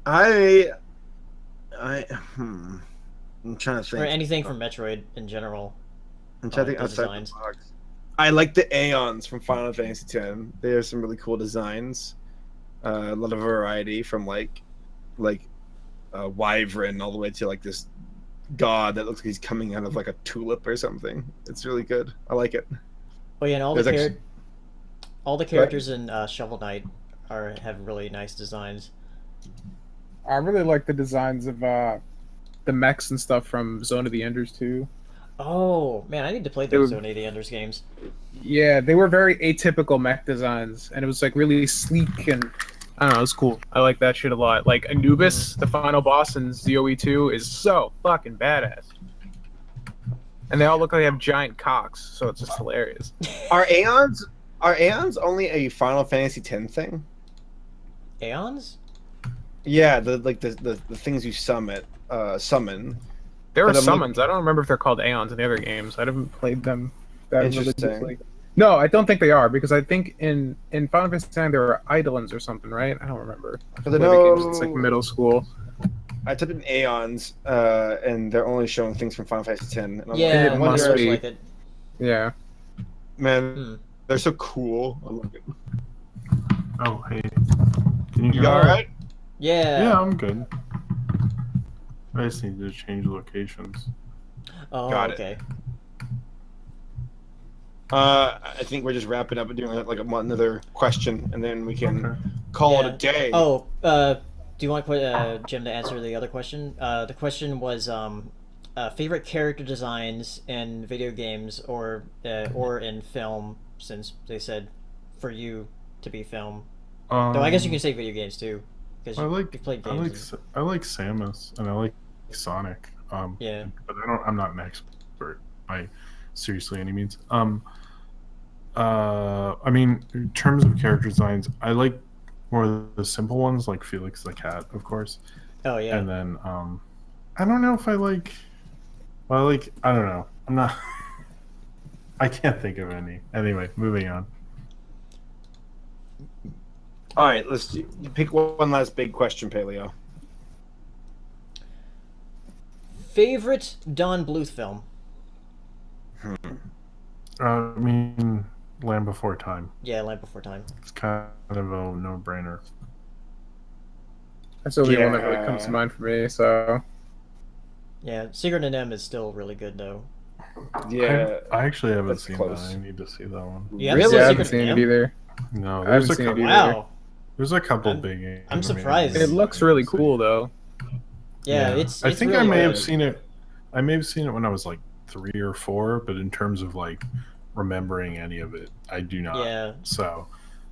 I'm trying to think. Or anything from Metroid in general. I'm trying to think the outside designs. the box. I like the Aeons from Final Fantasy X. They have some really cool designs. A lot of variety from like a wyvern all the way to like this god that looks like he's coming out of like a tulip or something. It's really good. I like it. Oh yeah, and all There's the actually- all the characters in Shovel Knight have really nice designs. I really like the designs of the mechs and stuff from Zone of the Enders too. Oh man, I need to play They those were- Zone of the Enders games. Yeah, they were very atypical mech designs, and it was like really sleek and I don't know, it was cool. I like that shit a lot. Like Anubis, the final boss in ZOE2, is so fucking badass. And they all look like they have giant cocks, so it's just hilarious. Are Aeons only a Final Fantasy X thing? Aeons? Yeah, the things you summon. There are But I'm summons. I don't remember if they're called Aeons in the other games. I haven't played them that Interesting. religiously. No, I don't think they are, because I think in Final Fantasy X there were Eidolons or something, right? I don't remember. I Because I played the games know since like middle school. I typed in Aeons, and they're only showing things from Final Fantasy X. And I'm Yeah, it I must wonder if be. like it. Yeah. man, Hmm. they're so cool. I love it. Oh, hey. Can you hear You me? all right? Yeah. Yeah, I'm good. I just need to change locations. Oh, Got it. okay. I think we're just wrapping up and doing like another question, and then we can Okay. call it Yeah. a day. Oh, do you want Jim to answer the other question? The question was favorite character designs in video games or in film, since they said for you to be film. Though I guess you can say video games too, because I like you played I games. like I like Samus and I like Sonic. Yeah. But I'm not an expert by seriously any means. I mean, in terms of character designs, I like more of the simple ones, like Felix the cat, of course. Oh yeah. And then I don't know if I like. Well, I don't know. I'm not. I can't think of any. Anyway, moving on. All right, pick one last big question, Paleo. Favorite Don Bluth film? I mean, Land Before Time. Yeah, Land Before Time. It's kind of a no-brainer. That's the only one that really comes to Yeah. mind for me, so Yeah, Secret of NM is still really good though. Yeah, I actually haven't that's seen close. that. I need to see that one. You haven't Really? seen yeah, I haven't Secret seen of it NM? either. No, I haven't seen it either. Wow. There's a couple I'm- big. I'm surprised. It looks really cool though. Yeah, it's. I think I really may have good. seen it. I may have seen it when I was like 3 or 4, but in terms of like remembering any of it, I do not. Yeah. So,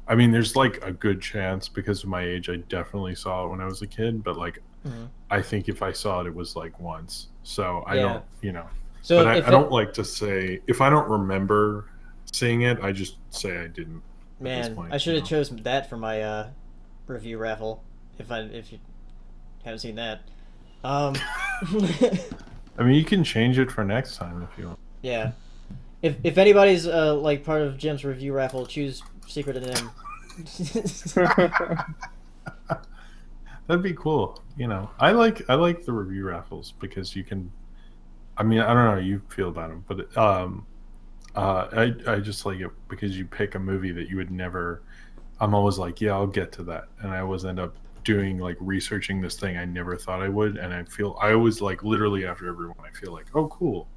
I mean, there's like a good chance because of my age, I definitely saw it when I was a kid. But like, Mhm. I think if I saw it, it was like once. So I Yeah. don't, you know. So But I if don't like to say if I don't remember seeing it, I just say I didn't. man, point, I should have you know. chosen that for my review raffle. If you haven't seen that. I mean, you can change it for next time if you want. Yeah. If anybody's like part of Jim's review raffle, choose Secret of NM. That'd be cool. You know, I like the review raffles because you can. I mean, I don't know how you feel about them, but I just like it because you pick a movie that you would never. I'm always like, yeah, I'll get to that, and I always end up doing like researching this thing I never thought I would, and I always like literally after everyone, I feel like, oh, cool,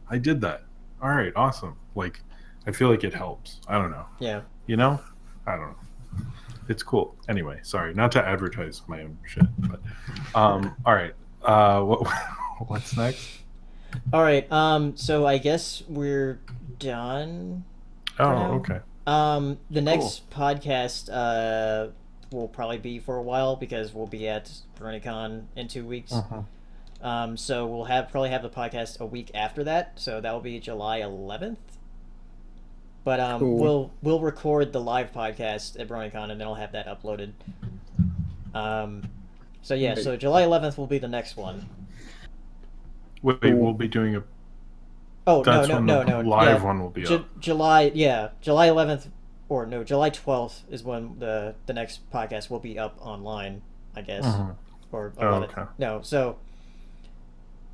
I did that. All right, awesome. Like, I feel like it helps. I don't know. Yeah. You know, I don't know. It's cool. Anyway, sorry, not to advertise my own shit, but all right. What's next? All right. So I guess we're done. Oh, now. okay. The next podcast will probably be for a while because we'll be at BronyCon in 2 weeks. So we'll probably have the podcast a week after that. So that will be July 11th. But Cool. we'll record the live podcast at BronyCon and then I'll have that uploaded. So yeah, so July 11th will be the next one. Wait, we'll be doing a. Oh That's no when no the no no live yeah. one will be up. July 11th or no, July 12th is when the next podcast will be up online, I guess. Or 11th. okay. No, so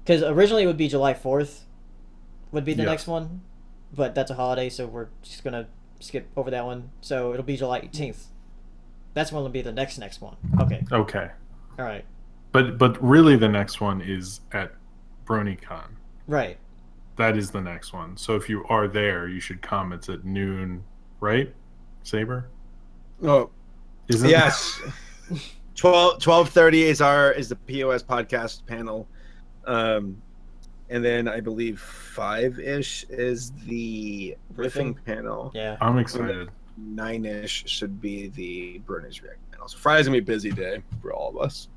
because originally it would be July 4th would be the next one, but that's a holiday, so we're just gonna skip over that one. So it'll be July 18th. That's when will be the next one. Okay. Okay. All right. But really, the next one is at BronyCon. Right. That is the next one. So if you are there, you should come. It's at noon, right? Saber? Oh, Isn't yes. 12:30 is the POS podcast panel, and then I believe 5-ish is the riffing panel. Yeah. I'm excited. 9-ish should be the Burners React panel. So Friday's gonna be a busy day for all of us.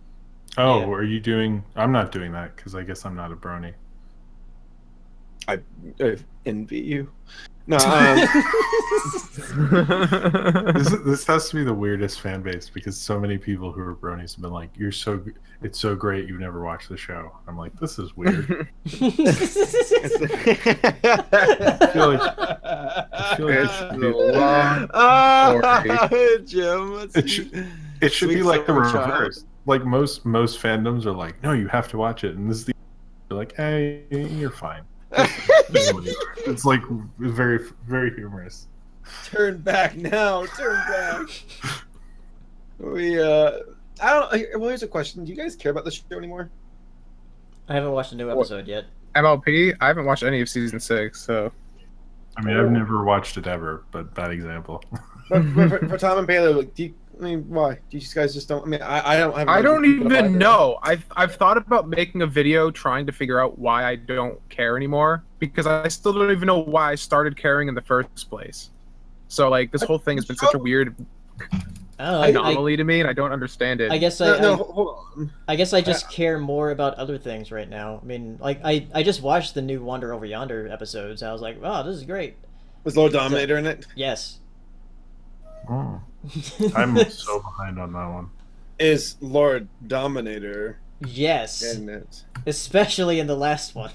Oh, Yeah. are you doing? I'm not doing that because I guess I'm not a brony. I envy you. No, This has to be the weirdest fan base because so many people who are bronies have been like, "It's so great you've never watched the show." I'm like, this is weird. I feel like It's it should the long Jim, it should be like the summer child. reverse. Like most fandoms are like, "No, you have to watch it," and this is you're like, "Hey, you're fine." It's like very, very humorous. Turn back now. Turn back. I don't. Well, here's a question. Do you guys care about the show anymore? I haven't watched a new episode yet. MLP. I haven't watched any of season 6, so I mean, I've never watched it ever, but bad example. But for Tom and Paleo, like, why? Do you guys just don't? I mean, I don't. I don't even know. I've thought about making a video trying to figure out why I don't care anymore because I still don't even know why I started caring in the first place. So like this whole thing has been such a weird anomaly to me, and I don't understand it. I guess hold on. I guess I just care more about other things right now. I mean, like I just watched the new Wander Over Yonder episodes. And I was like, wow, this is great. Was Lord Dominator in it? Yes. Oh. I'm so behind on that one. Is Lord Dominator Yes. in it? Especially in the last one.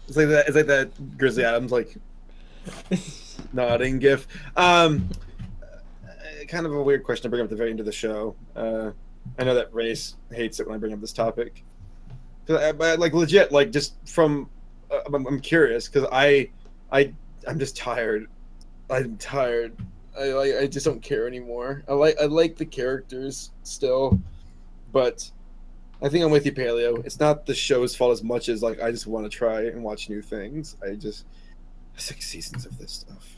It's like that. It's like that Grizzly Adams like nodding gif. Kind of a weird question to bring up at the very end of the show. I know that Race hates it when I bring up this topic. But like legit, like just from, I'm curious because I'm just tired. I'm tired. I just don't care anymore. I like the characters still, but I think I'm with you, Paleo. It's not the show's fault as much as like I just want to try and watch new things. 6 seasons of this stuff.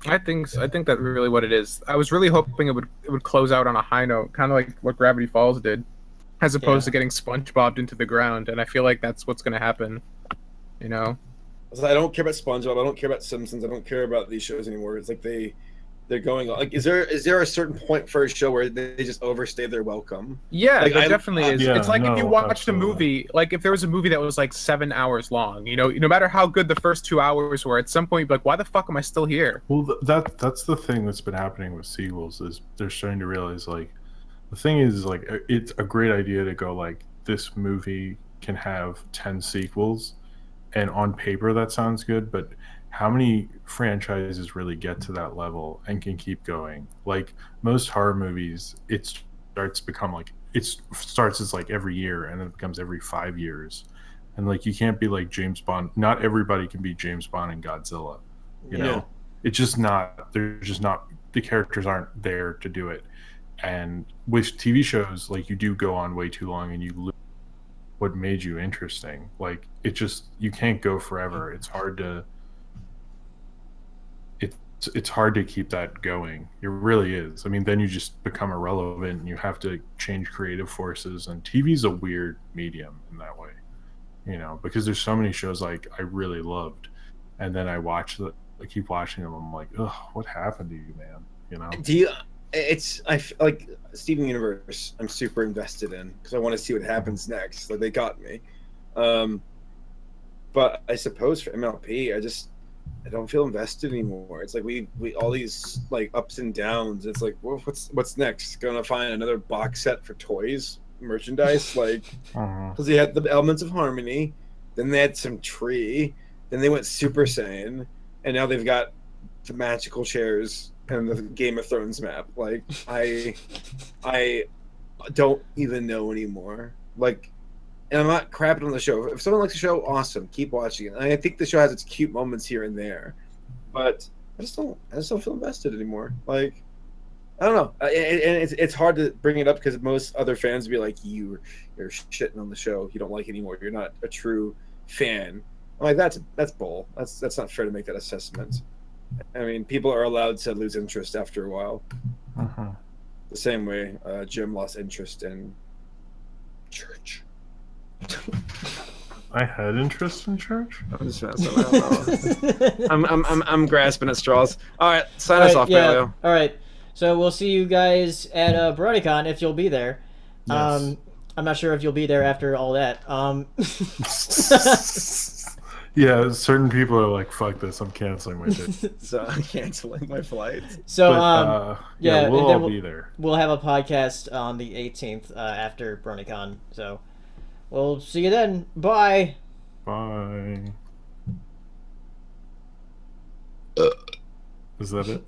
I think that's really what it is. I was really hoping it would close out on a high note, kind of like what Gravity Falls did, as opposed to getting SpongeBobbed into the ground. And I feel like that's what's going to happen. You know. So I don't care about SpongeBob. I don't care about Simpsons. I don't care about these shows anymore. It's like they're going like is there a certain point for a show where they just overstay their welcome? Yeah, Like, there definitely is. Yeah, it's like if you watched absolutely. a movie, like if there was a movie that was like 7 hours long, you know, no matter how good the first 2 hours were, at some point you'd be like, why the fuck am I still here? Well, that's the thing that's been happening with sequels is they're starting to realize like the thing is like it's a great idea to go like this movie can have 10 sequels, and on paper that sounds good, but how many franchises really get to that level and can keep going? Like most horror movies, it starts as like every year and then it becomes every 5 years. And like you can't be like James Bond. Not everybody can be James Bond and Godzilla. You know? It's just not the characters aren't there to do it. And with TV shows, like you do go on way too long and you lose what made you interesting. Like you can't go forever. It's it's hard to keep that going. It really is. I mean, then you just become irrelevant and you have to change creative forces. And TV's a weird medium in that way, because there's so many shows like I really loved, and then I keep watching them. I'm like, ugh, what happened to you, man? Do you? I feel like Steven Universe. I'm super invested in because I want to see what happens next. Like they got me, but I suppose for MLP, I don't feel invested anymore. It's like we all these like ups and downs. It's like, well, what's next? Gonna find another box set for toys, merchandise, like because they had the Elements of Harmony, then they had some tree, then they went Super Saiyan, and now they've got the magical chairs and the Game of Thrones map. Like I don't even know anymore. Like, and I'm not crapping on the show. If someone likes the show, awesome, keep watching it. And I think the show has its cute moments here and there, but I just don't feel invested anymore. Like, I don't know, and it's hard to bring it up because most other fans would be like, you're shitting on the show. You don't like it anymore. You're not a true fan. I'm like, that's bull. That's not fair to make that assessment. I mean, people are allowed to lose interest after a while. The same way Jim lost interest in church. I had interest in church. I'm just messing. I'm grasping at straws. All right, sign us off, Paleo. All right, so we'll see you guys at BronyCon if you'll be there. Yes. I'm not sure if you'll be there after all that. Yeah, certain people are like, "Fuck this! I'm canceling my ticket." So I'm canceling my flight. So yeah, we'll all be there. We'll have a podcast on the 18th after BronyCon. So we'll see you then. Bye. Bye. Is that it?